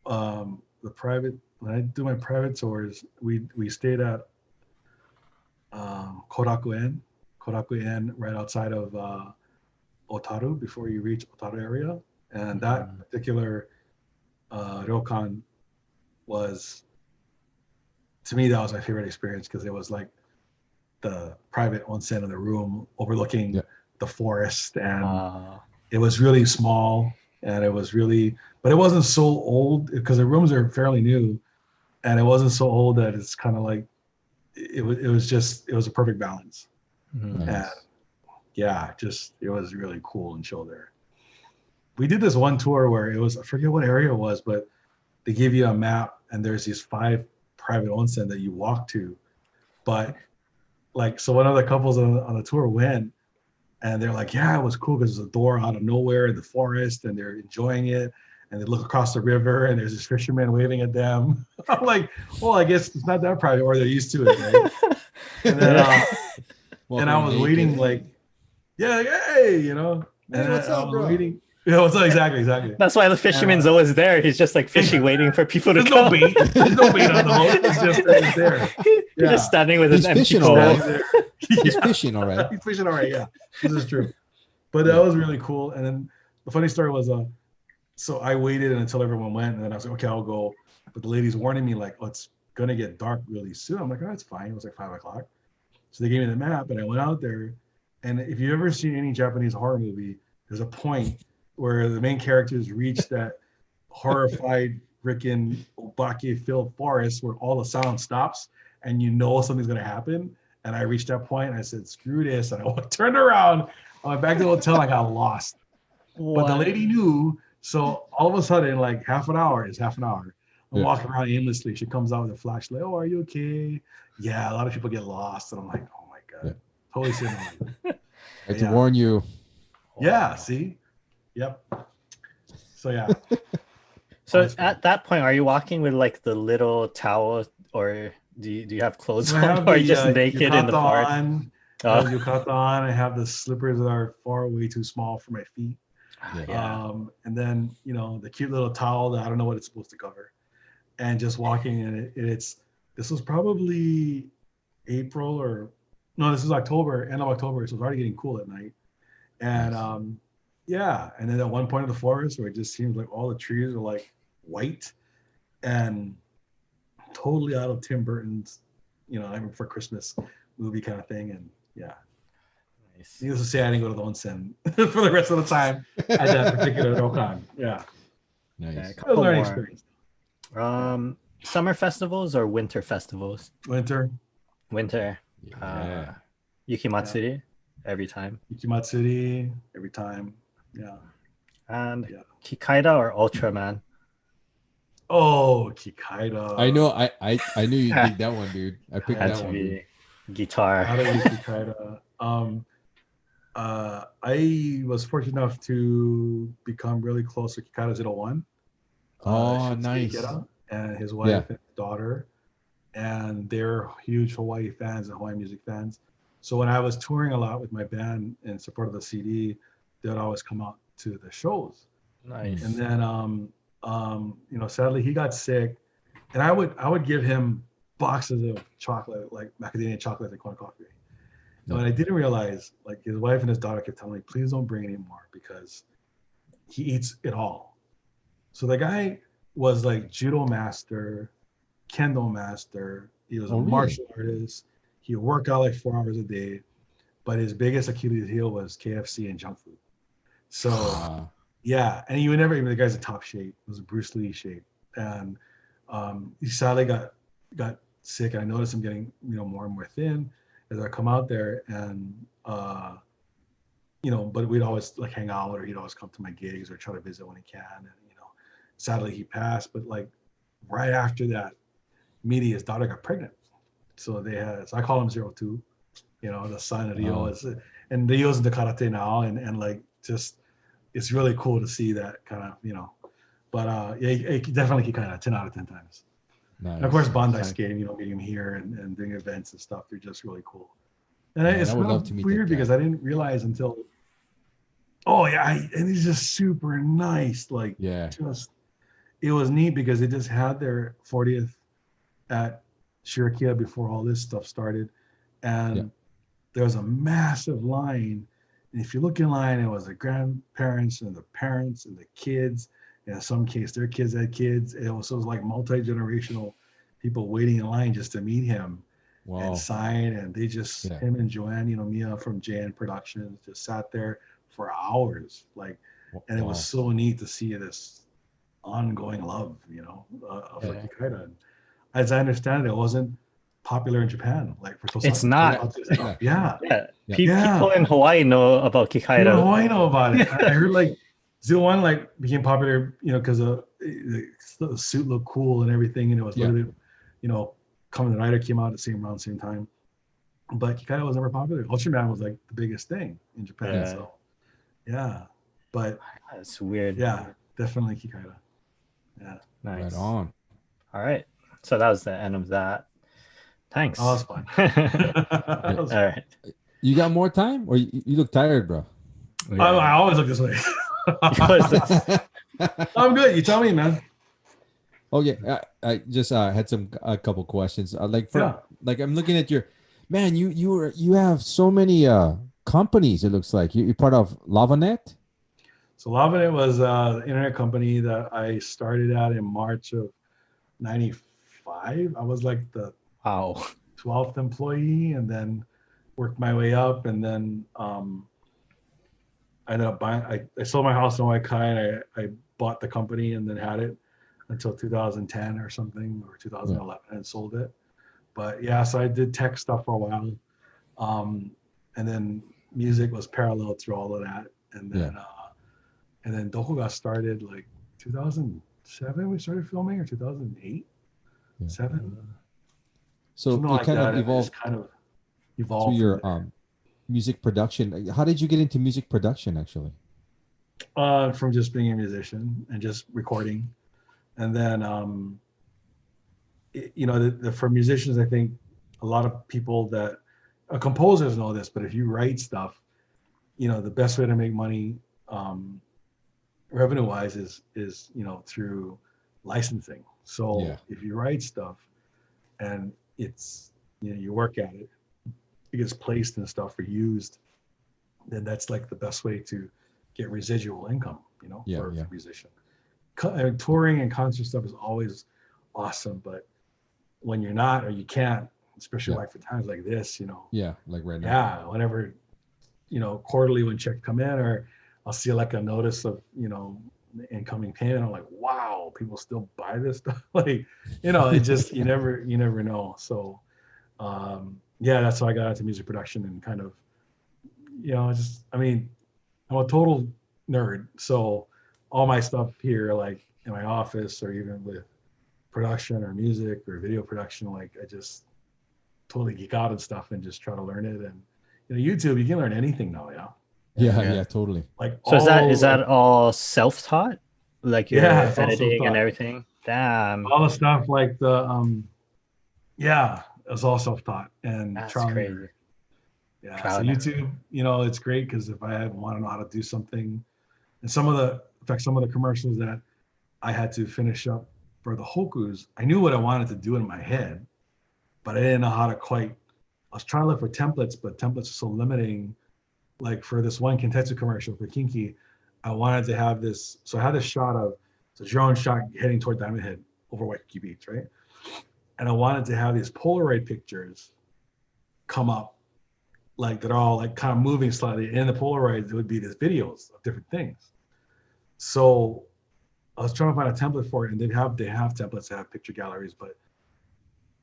when I do my private tours, we stayed at Korakuen right outside of Otaru before you reach Otaru area, and that particular ryokan was, to me, that was my favorite experience because it was like the private onsen in the room overlooking the forest, and it was really small, and it was really, but it wasn't so old because the rooms are fairly new, and it wasn't so old that it's kind of like it was a perfect balance. Nice. And yeah, it was really cool and chill there. We did this one tour where it was, I forget what area it was, but they give you a map and there's these 5 private onsen that you walk to. But like, so one of the couples on the tour went and they're like, yeah, it was cool because there's a door out of nowhere in the forest and they're enjoying it. And they look across the river and there's this fisherman waving at them. I'm like, well, I guess it's not that private, or they're used to it, right? And then, and I was waiting like, yeah, like, hey, you know. Hey, And what's I up, was bro? waiting. Yeah, what's up? Exactly. That's why the fisherman's always there. He's just like fishing, waiting for people to There's come. no bait. There's no bait on the hook. It's there. He's just standing with He's an empty fishing pole. alright. He's fishing all right. He's fishing all right. Yeah, this is true. But that was really cool. And then the funny story was, so I waited until everyone went, and then I was like, okay, I'll go. But the lady's warning me like, oh, it's gonna get dark really soon. I'm like, oh, that's fine. It was like 5 o'clock. So they gave me the map, and I went out there. And if you've ever seen any Japanese horror movie, there's a point where the main characters reach that horrified freaking obake-filled forest where all the sound stops and you know something's gonna happen. And I reached that point and I said, screw this. And I turned around, I went back to the hotel, and I got lost. But the lady knew, so all of a sudden, like half an hour is half an hour. I'm walking around aimlessly. She comes out with a flashlight. Oh, are you okay? Yeah, a lot of people get lost. And I'm like, oh my God. Totally sitting on it. I had to warn you. Yeah, see? Yep. So yeah. So at that point, are you walking with like the little towel, or do you have clothes on, or are you just naked in the forest? I have yukata on. I have the slippers that are far way too small for my feet. And then, you know, the cute little towel that I don't know what it's supposed to cover. And just walking in it, this was probably April this is October, end of October, so it's already getting cool at night. And and then at one point in the forest where it just seems like all the trees are like white and totally out of Tim Burton's, Nightmare Before Christmas movie kind of thing. And nice. Needless to say, I didn't go to the onsen for the rest of the time at that particular ryokan. Yeah. Nice. Okay, It was a learning experience. Summer festivals or winter festivals? Winter. Yeah. Yukimatsuri every time. Yukimatsuri every time. Yeah. And Kikaida or Ultraman? Oh, Kikaida. I know. I knew you'd pick that one, dude. I picked that one. Dude. Guitar. How do we Kikaida? I was fortunate enough to become really close to Kikaida 01. Oh, nice. And his wife and daughter, and they're huge Hawaii fans and Hawaiian music fans. So when I was touring a lot with my band in support of the CD, they'd always come out to the shows. Nice. And then, sadly he got sick, and I would give him boxes of chocolate, like macadamia chocolate and corn coffee. But I didn't realize, like, his wife and his daughter kept telling me, please don't bring any more because he eats it all. So the guy was like judo master, kendo master. He was a martial artist. He would work out like 4 hours a day, but his biggest Achilles heel was KFC and junk food. So and he would never even, the guy's in top shape. It was a Bruce Lee shape. And he sadly got sick, and I noticed him getting, more and more thin as I come out there. And, but we'd always like hang out, or he'd always come to my gigs or try to visit when he can. And, sadly he passed, but like right after that meeting, his daughter got pregnant. So I call him 02, the son of Rio and Rio's into karate now. And like, just, it's really cool to see that kind of, but definitely kind of 10 out of 10 times. Nice. And of course, Bandai's game, meeting him here and doing events and stuff. They're just really cool. And Man, it's I would kind love of to meet weird that guy. because I didn't realize until, oh yeah, and he's just super nice. Like, Yeah. just, it was neat because they just had their 40th at Shirakia before all this stuff started. And Yeah. there was a massive line. And if you look in line, it was the grandparents and the parents and the kids. And in some case, their kids had kids. It was like multi-generational people waiting in line just to meet him and Wow. sign. And they just, Yeah. him and Joanne, Mia from JN Productions, just sat there for hours. Like, and it was Wow. so neat to see this ongoing love, for Yeah. Kikaida. And as I understand it, it wasn't popular in Japan, like for Tosanko. It's not. Yeah. Yeah. Yeah. People in Hawaii know about People Kikaida. in Hawaii know about it. I heard like 01 like became popular, because the suit looked cool and everything, and it was a little bit, Kamen Rider came out at around the same time. But Kikaida was never popular. Ultraman was like the biggest thing in Japan. Yeah. So yeah. But That's weird. yeah, definitely Kikaida. Yeah. Nice. Right on. All right. So that was the end of that. Thanks. Oh, that's fun. All right. You got more time, or you look tired, bro? I always look this way. I'm good. You tell me, man. Okay, I just had a couple questions. Like I'm looking at your man. You have so many companies. It looks like you're part of LavaNet. So LavaNet was the internet company that I started at in March of '95. I was like the 12th employee, and then worked my way up, and then I ended up buying. I sold my house in Waikai, and I bought the company, and then had it until 2010 or something, or 2011, and sold it. But yeah, so I did tech stuff for a while, and then music was parallel through all of that, and then Doko got started like 2007. We started filming, or 2008, 7. So Something it like kind that. of evolved. It just kind of evolved to your from music production. How did you get into music production, actually? from just being a musician and just recording, and then for musicians, I think a lot of people that composers know this, but if you write stuff, the best way to make money revenue wise is through licensing. So if you write stuff and it's you work at it, it gets placed and stuff or used, then that's like the best way to get residual income, for a musician. Touring and concert stuff is always awesome, but when you're not, or you can't, especially like for times like this, like right now, whenever, quarterly when checks come in, or I'll see like a notice of, incoming payment, I'm like, wow, people still buy this stuff. Like, it just, you never know. So, that's how I got into music production, and kind of, I'm a total nerd. So all my stuff here, like in my office, or even with production or music or video production, like I just totally geek out and stuff and just try to learn it. And YouTube, you can learn anything now. Yeah, totally. Like, so is that all self-taught? Like your editing and everything? Damn. All the stuff like the it's all self-taught and that's trial and crazy. error. Yeah, so YouTube, it's great, because if I want to know how to do something, and some of the commercials that I had to finish up for the Hokus, I knew what I wanted to do in my head, but I didn't know how to quite. I was trying to look for templates, but templates are so limiting. Like for this one Kentetsu commercial for Kinky, I wanted to have this. So I had this shot of, it's a drone shot heading toward Diamond Head over Waikiki Beach, right? And I wanted to have these Polaroid pictures come up, like they're all like kind of moving slightly. In the Polaroids, it would be these videos of different things. So I was trying to find a template for it, and they have templates that have picture galleries, but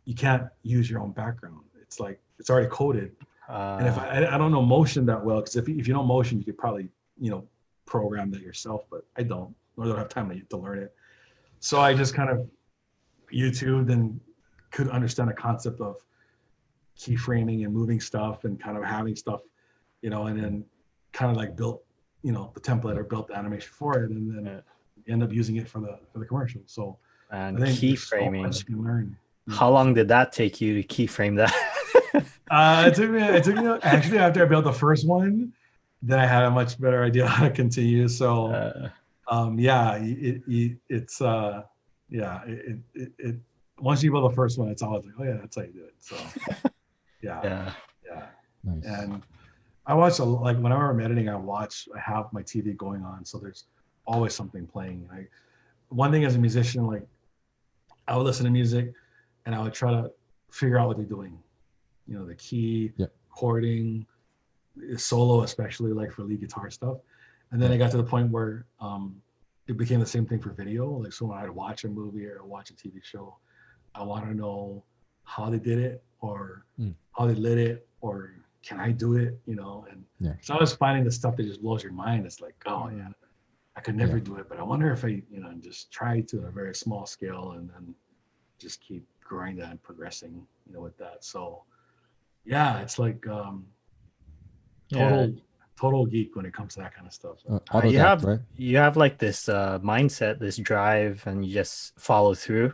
you can't use your own background. It's like it's already coded. And if I don't know motion that well, because if you know motion, you could probably program that yourself, but I don't have time to learn it. So I just kind of YouTubed and could understand the concept of keyframing and moving stuff and kind of having stuff, and then kind of like built the template or built the animation for it, and then end up using it for the commercial. So and I think keyframing, so much you can learn. How long did that take you to keyframe that? Actually after I built the first one, then I had a much better idea how to continue. So yeah, it once you build the first one, it's always like, oh yeah, that's how you do it. So yeah. Nice. And I watch like whenever I'm editing, I have my TV going on, so there's always something playing. One thing as a musician, like I would listen to music and I would try to figure out what they're doing. You know, the key, chording, solo, especially like for lead guitar stuff. And then I got to the point where it became the same thing for video. Like so when I'd watch a movie or watch a TV show, I want to know how they did it or how they lit it or can I do it, you know? And so I was finding the stuff that just blows your mind. It's like, oh yeah, I could never do it, but I wonder if I, you know, just try to a very small scale and then just keep growing that and progressing, you know, with that. So yeah, it's like total geek when it comes to that kind of stuff. You have like this mindset, this drive, and you just follow through.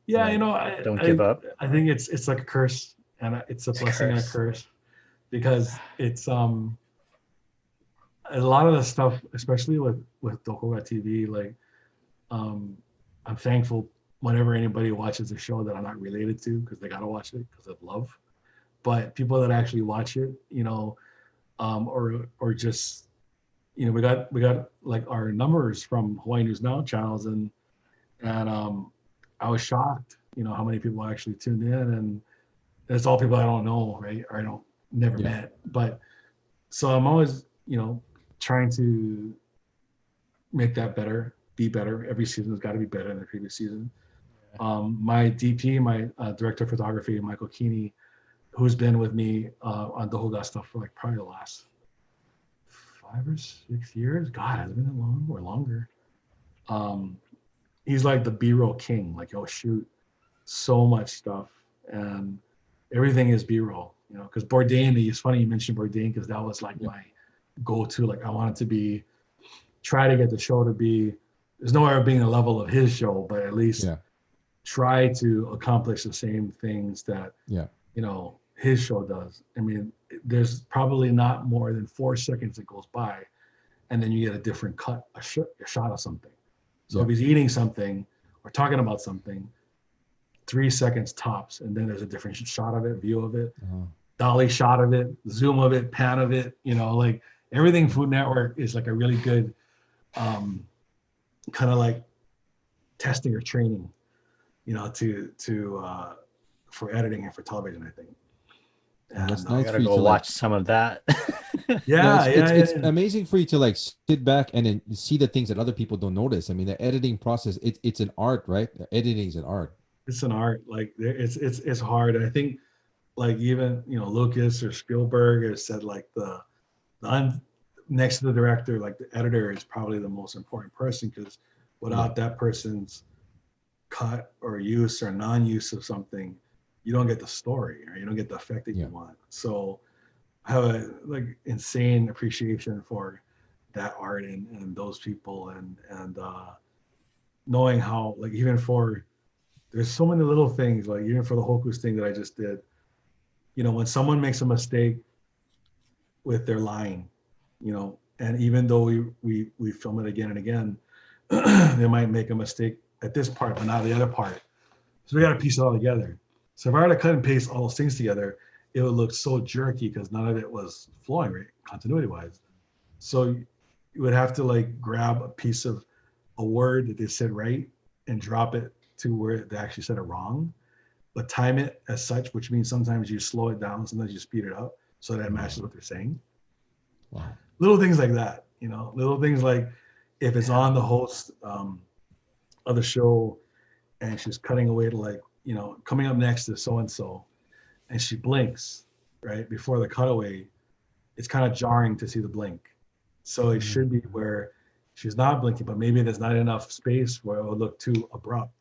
Yeah, you know, don't give up. I think it's like a curse, and it's a blessing and a curse, because it's a lot of the stuff, especially with Dokoga TV, like I'm thankful whenever anybody watches a show that I'm not related to, because they gotta watch it because of love. But people that actually watch it, you know, or just, you know, we got like our numbers from Hawaii News Now channels, and I was shocked, you know, how many people actually tuned in, and it's all people I don't know, right? Or I don't never met. But so I'm always, you know, trying to make that better, be better. Every season has got to be better than the previous season. My DP, my director of photography, Michael Keeney, who's been with me on the Dohoga stuff for like probably the last 5 or 6 years. God, has it been that long or longer? He's like the B-roll king. Like he'll shoot so much stuff, and everything is B-roll. You know, because Bourdain. It's funny you mentioned Bourdain because that was like my go-to. Like I wanted to try to get the show to be. There's nowhere being the level of his show, but at least try to accomplish the same things that you know his show does. I mean, there's probably not more than 4 seconds that goes by, and then you get a different cut, a shot of something. So if he's eating something or talking about something, 3 seconds tops, and then there's a different shot of it, view of it, dolly shot of it, zoom of it, pan of it. You know, like everything Food Network is like a really good kind of like testing or training, you know, for editing and for television, I think. And that's I nice gotta for you go to watch some of that. It's amazing for you to like sit back and then see the things that other people don't notice. I mean, the editing process, it's an art, right? Editing is an art. It's an art. Like it's hard. And I think like even, you know, Lucas or Spielberg has said like the next to the director, like the editor is probably the most important person, because without that person's cut or use or non-use of something, you don't get the story, or you don't get the effect that you want. So I have a like insane appreciation for that art and those people, and knowing how, like, even for, there's so many little things, like even for the Hokus thing that I just did, you know, when someone makes a mistake with their line, you know, and even though we film it again and again, they might make a mistake at this part but not the other part, so we got to piece it all together. So if I were to cut and paste all those things together, it would look so jerky because none of it was flowing right, continuity wise. So you would have to like grab a piece of a word that they said right and drop it to where they actually said it wrong, but time it as such, which means sometimes you slow it down, sometimes you speed it up so that it matches what they're saying. Wow. Little things like that, you know, little things like if it's on the host of the show and she's cutting away to, like, you know, coming up next is so-and-so, and she blinks right before the cutaway, it's kind of jarring to see the blink. So it should be where she's not blinking, but maybe there's not enough space where it would look too abrupt.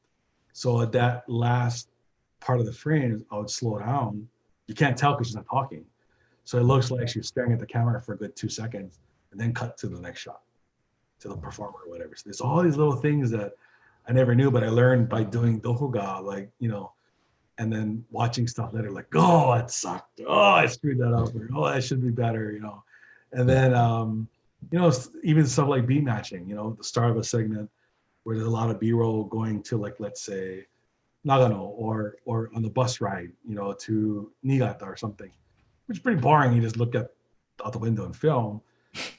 So at that last part of the frame, I would slow down. You can't tell because she's not talking. So it looks like she's staring at the camera for a good 2 seconds and then cut to the next shot, to the performer or whatever. So there's all these little things that I never knew, but I learned by doing Dohoga, like, you know, and then watching stuff later like, oh, it sucked. Oh, I screwed that up. Or, oh, that should be better, you know. And then, you know, even stuff like beat matching, you know, the start of a segment where there's a lot of B-roll going to like, let's say, Nagano or on the bus ride, you know, to Niigata or something, which is pretty boring. You just look out the window and film.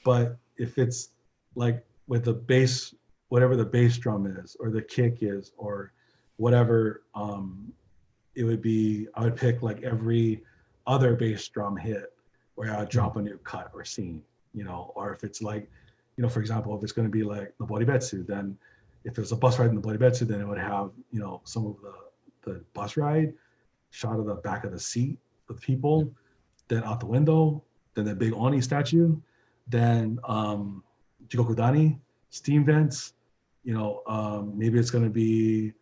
But if it's like with the bass, whatever the bass drum is or the kick is or whatever, it would be, I would pick like every other bass drum hit where I would drop a new cut or scene, you know, or if it's like, you know, for example, if it's going to be like the Boribetsu, then if there's a bus ride in the Boribetsu, then it would have, you know, some of the bus ride shot of the back of the seat with people, then out the window, then the big Oni statue, then Jigokudani, steam vents, you know, maybe it's going to be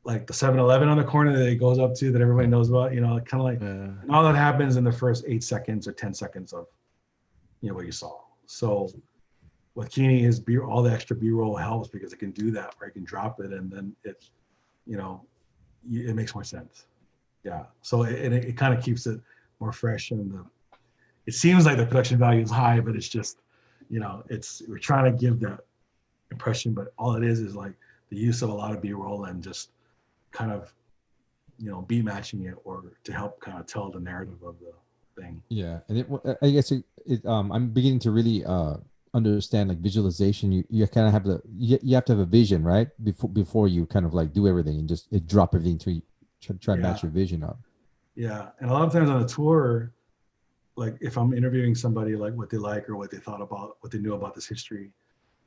like the 7-Eleven on the corner that it goes up to that everybody knows about, you know, kind of like, and all that happens in the first 8 seconds or 10 seconds of, you know, what you saw. So with Kini, all the extra B-roll helps because it can do that, where it can drop it and then it, you know, it makes more sense. Yeah. So it kind of keeps it more fresh, and it seems like the production value is high, but it's just, you know, we're trying to give that impression, but all it is like the use of a lot of B-roll and just kind of, you know, beat matching it or to help kind of tell the narrative of the thing. Yeah, and I guess I'm beginning to really understand like visualization. You kind of have you have to have a vision, right? Before you kind of like do everything and just drop everything to try to match your vision up. Yeah, and a lot of times on a tour, like if I'm interviewing somebody, like what they like or what they thought about, what they knew about this history.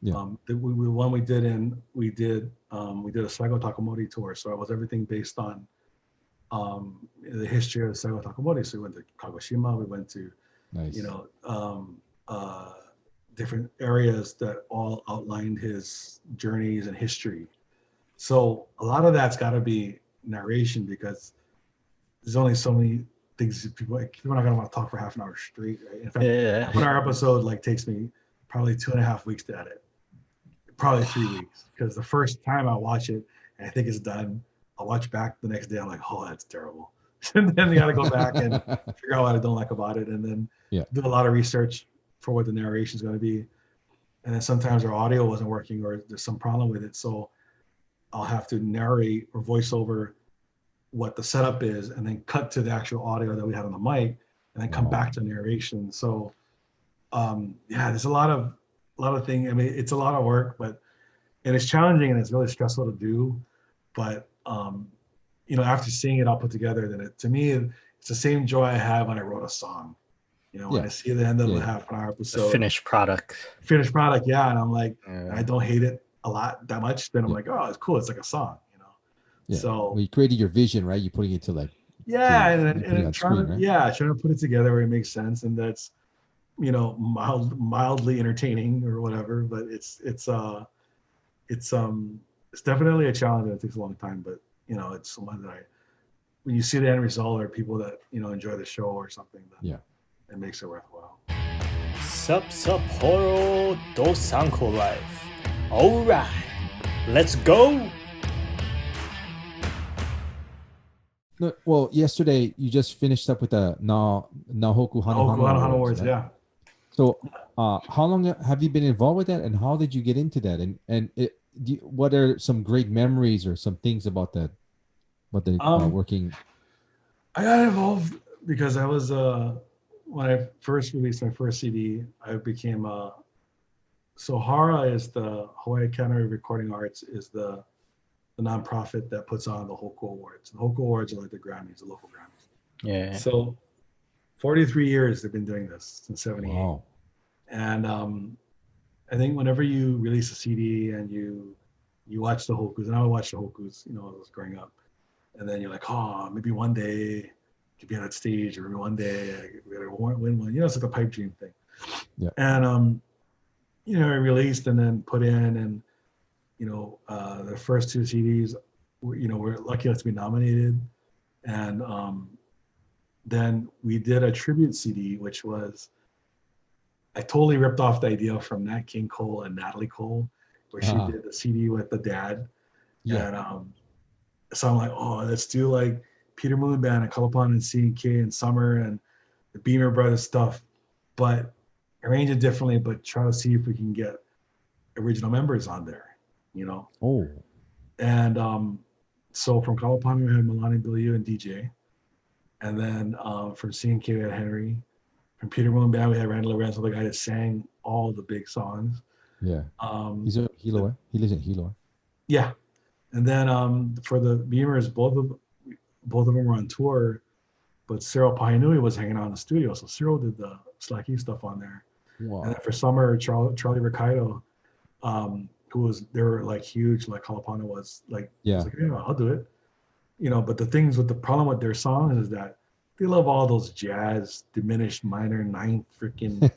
Yeah. One we did a Saigo Takamori tour, so it was everything based on the history of Saigo Takamori. So we went to Kagoshima, we went to, you know, different areas that all outlined his journeys and history. So a lot of that's got to be narration because there's only so many things people are not gonna want to talk for half an hour straight. Right? In fact, half an hour episode like takes me probably 2.5 weeks to edit. Probably 3 weeks, because the first time I watch it and I think it's done, I'll watch back the next day. I'm like, oh, that's terrible. And then you got to go back and figure out what I don't like about it, and then do a lot of research for what the narration is going to be. And then sometimes our audio wasn't working or there's some problem with it, so I'll have to narrate or voice over what the setup is, and then cut to the actual audio that we had on the mic, and then come back to narration. So, there's a lot of things. I mean, it's a lot of work, and it's challenging and it's really stressful to do. But you know, after seeing it all put together, then to me, it's the same joy I have when I wrote a song. You know, when I see the end of a half an hour episode, finished product, yeah, and I'm like, I don't hate it that much. Then I'm like, oh, it's cool. It's like a song, you know. Yeah. So you created your vision, right? You're putting it to like and trying to put it together where it makes sense, and that's, you know, mildly entertaining or whatever. But it's definitely a challenge and it takes a long time. But you know, it's someone that when you see the end result or people that, you know, enjoy the show or something, then it makes it worthwhile. Sup-Sapporo Dosanko life. All right, let's go. No, well, yesterday you just finished up with the Nahoku Hanohano Awards, right? Yeah. So, how long have you been involved with that, and how did you get into that? And what are some great memories or some things about that? Working. I got involved because I was when I first released my first CD, I became so HARA is the Hawaii Academy of Recording Arts, is the nonprofit that puts on the Hoku Awards. The Hoku Awards are like the Grammys, the local Grammys. Yeah. So 43 years they've been doing this since 78. Wow. And I think whenever you release a CD and you watch the Hokus, and I would watch the Hokus, you know, when I was growing up, and then you're like, oh, maybe one day I could be on that stage, or maybe one day I could win one. You know, it's like a pipe dream thing. Yeah. And you know, I released and then put in, and you know, the first two CDs, we're lucky enough to be nominated, and then we did a tribute CD, which was, I totally ripped off the idea from Nat King Cole and Natalie Cole, where she did the CD with the dad. Yeah. And so I'm like, oh, let's do like Peter Moon Band and Kalapana and C&K and Summer and the Beamer Brothers stuff, but arrange it differently, but try to see if we can get original members on there, you know? Oh. And so from Kalapana, we had Milani Biliu and DJ. And then from C&K, we had Henry. From Peter Moon Band, we had Randy Lorenzo, the guy that sang all the big songs. Yeah. He's a Hilo. He lives in Hilo. Yeah. And then for the Beamers, both of them were on tour, but Cyril Pahinui was hanging out in the studio. So Cyril did the Slacky stuff on there. Wow. And then for Summer, Charlie Ricardo, who was, they were like huge, like Kalapana was like, yeah, was like, yeah, I'll do it. You know, but the problem with their songs is that they love all those jazz, diminished minor, ninth freaking,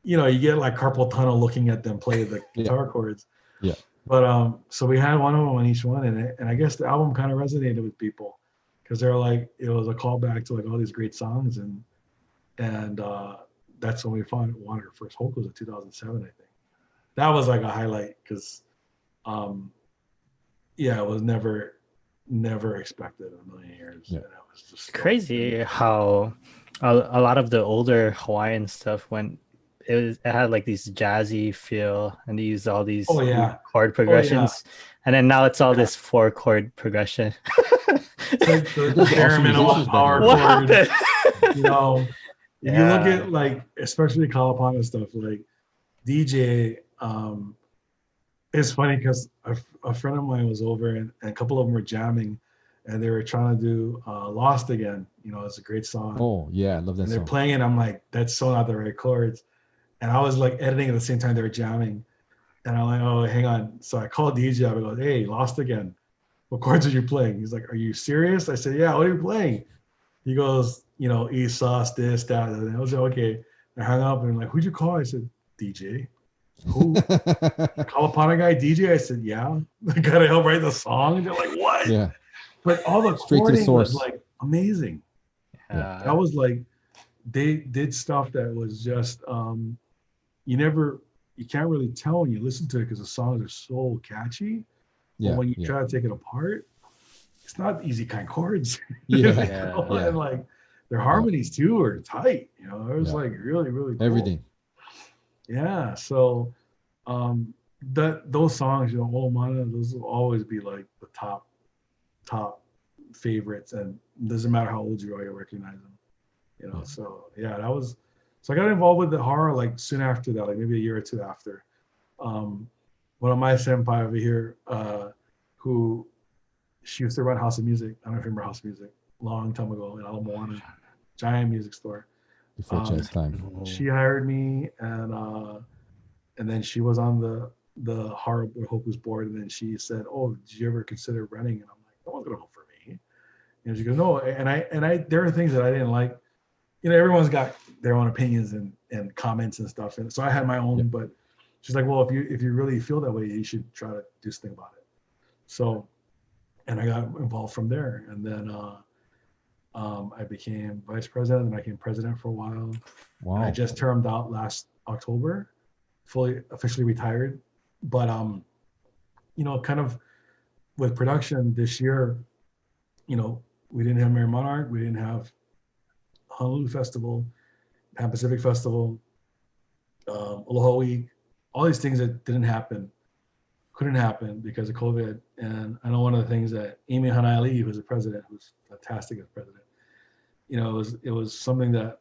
you know, you get like carpal tunnel looking at them play the guitar chords. Yeah. But so we had one of them on each one, and I guess the album kind of resonated with people because they're like, it was a callback to like all these great songs, and that's when we wanted our first vocals in 2007, I think. That was like a highlight because, yeah, it was never expected in a million years. Yeah. And it was just Crazy how a lot of the older Hawaiian stuff it had like these jazzy feel, and they used all these chord progressions, and then now it's all this 4-chord progression. Like the bare minimum power what chord. happened? You know, if you look at like, especially Kalapana stuff, like DJ, it's funny because a friend of mine was over and a couple of them were jamming, and they were trying to do Lost Again. You know, it's a great song. Oh yeah, I love that and song. They're playing it, I'm like, that's so not the right chords. And I was like editing at the same time they were jamming. And I'm like, oh, hang on. So I called DJ, I go, hey, Lost Again. What chords are you playing? He's like, are you serious? I said, yeah, what are you playing? He goes, you know, E sus, this, that. And I was like, okay. I hung up and I'm like, who'd you call? I said, DJ. Who? Kalapana guy, DJ? I said, yeah. I gotta help write the song. And they're like, what? Yeah. But all the Straight to the chording source. was like amazing. Yeah. That was like, they did stuff that was just, you can't really tell when you listen to it because the songs are so catchy. Yeah. But when you try to take it apart, it's not easy kind of chords. Yeah. And like their harmonies too are tight. You know, it was like really, really cool. Everything. Yeah. So those songs, you know, Olomana, those will always be like the top favorites, and it doesn't matter how old you are, you'll recognize them. You know, so yeah, so I got involved with the horror like soon after that, like maybe a year or two after. One of my senpai over here, who she used to run House of Music. I don't know if you remember House of Music, long time ago in Ala Moana, giant music store. Before chess time. She hired me, and then she was on the horror Hoku's board, and then she said, "Oh, did you ever consider running?" And I'm like, "No one's gonna vote for me." And she goes, "No," and I there are things that I didn't like. You know, everyone's got their own opinions and comments and stuff, and so I had my own. But she's like, "Well, if you really feel that way, you should try to do something about it." So, and I got involved from there, and then I became vice president, and I became president for a while. Wow. And I just termed out last October, officially retired. But you know, kind of with production this year, you know, we didn't have Mary Monarch, we didn't have Honolulu Festival, Pan Pacific Festival, Aloha Week, all these things that couldn't happen because of COVID. And I know one of the things that Amy Hanai, who's the president, who's fantastic as president, you know, it was something that,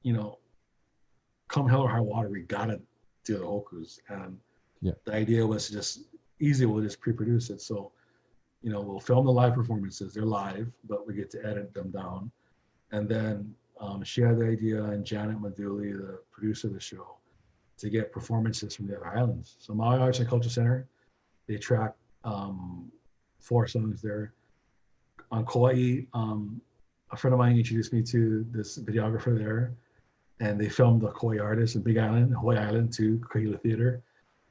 you know, come hell or high water, we gotta do the Hokus. And the idea was to just we'll just pre-produce it. So, you know, we'll film the live performances. They're live, but we get to edit them down. And then she had the idea, and Janet Maduli, the producer of the show, to get performances from the other islands. So Maui Arts and Culture Center, they track 4 songs there. On Kauai, a friend of mine introduced me to this videographer there, and they filmed the Kauai artists in Big Island, Hawaii Island to Kahila Theater.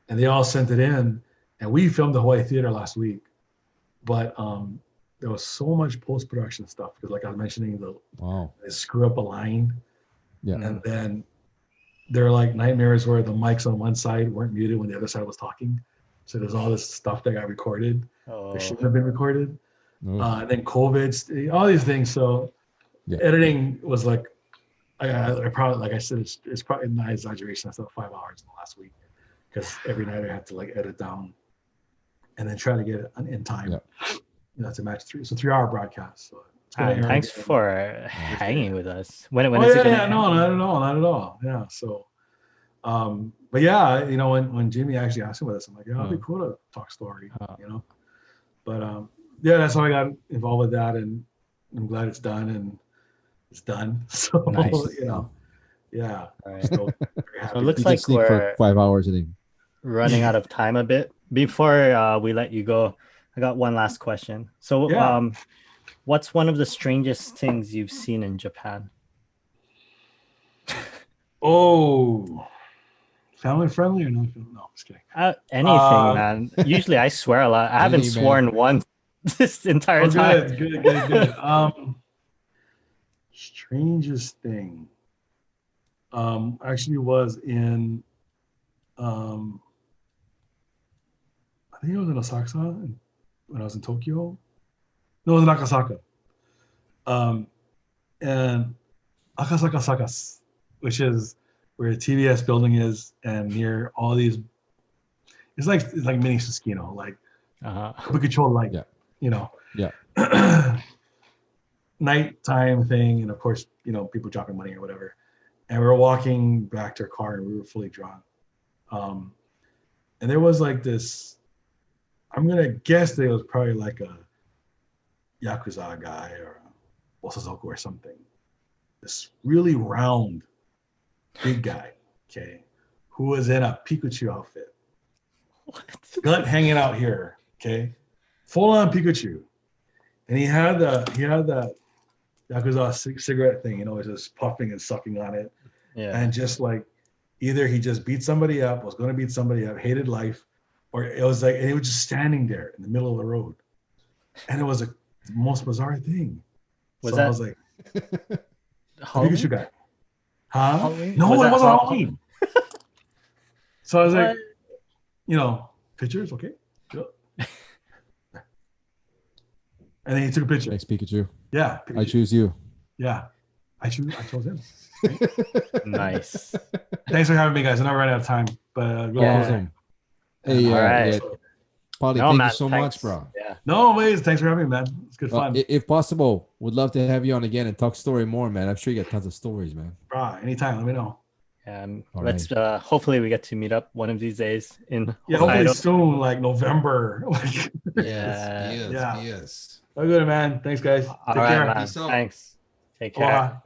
And they all sent it in, and we filmed the Hawaii Theater last week. But there was so much post-production stuff because, like I was mentioning, they screw up a line, and then there are like nightmares where the mics on one side weren't muted when the other side was talking. So there's all this stuff that got recorded that shouldn't have been recorded. Oh, then COVID, all these things. So Yeah. editing was like, I probably, like I said, it's probably not exaggeration. I spent 5 hours in the last week because every night I had to like edit down and then try to get it in time, to match 3-hour broadcast. So it's gonna air Thanks again. for hanging with us. When Oh is it yeah, gonna yeah, end? no, not at all. Yeah, so, but yeah, when Jimmy actually asked me with us, I'm like, yeah, it'd be cool to talk story, But yeah, that's how I got involved with that, and I'm glad it's done, and it's done. So Nice. yeah. All right. So very So happy. it looks You can like sleep for we're 5 hours a day. running out of time a bit. Before we let you go, I got one last question. So, Yeah. what's one of the strangest things you've seen in Japan? Oh, family friendly or not? No, I'm just kidding. Anything, man. Usually I swear a lot. I haven't Anything, man. sworn once this entire Oh, time. good. Strangest thing. Actually was in, I think it was in Osaka when I was in Tokyo. No, it was in Akasaka. And Akasaka Sakas, which is where the TBS building is, and near all these, it's like mini Suskino, like Kabukicho, like Yeah. nighttime thing, and of course, people dropping money or whatever. And we were walking back to our car, and we were fully drunk. And there was like this, I'm gonna guess that it was probably like a Yakuza guy or a Osazoku or something. This really round, big guy, okay, who was in a Pikachu outfit. What? Gut hanging out here, okay, full on Pikachu, and he had that Yakuza cigarette thing, just puffing and sucking on it, and just like either he just beat somebody up, was going to beat somebody up, hated life, or it was like, and he was just standing there in the middle of the road, and it was the most bizarre thing. I was like, Halloween? Pikachu guy, huh? Halloween? No, it wasn't Halloween? Halloween. So I was What? like, pictures, okay, sure. And then he took a picture. Thanks, Pikachu. Yeah, I choose you. Yeah, I chose him. Nice. Thanks for having me, guys. I know we're running out of time, but really cool. Awesome. Hey, All right. Polly, No, thank man, you so thanks. much, bro. Yeah. No ways. Thanks for having me, man. It's good fun. If possible, would love to have you on again and talk story more, man. I'm sure you got tons of stories, man. Anytime. Let me know. And All let's hopefully we get to meet up one of these days in Yeah, hopefully Hokkaido. soon, like November. Yes. Oh, good, man. Thanks, guys. All Take right, care. man. Peace out. Thanks. Take care. Aloha.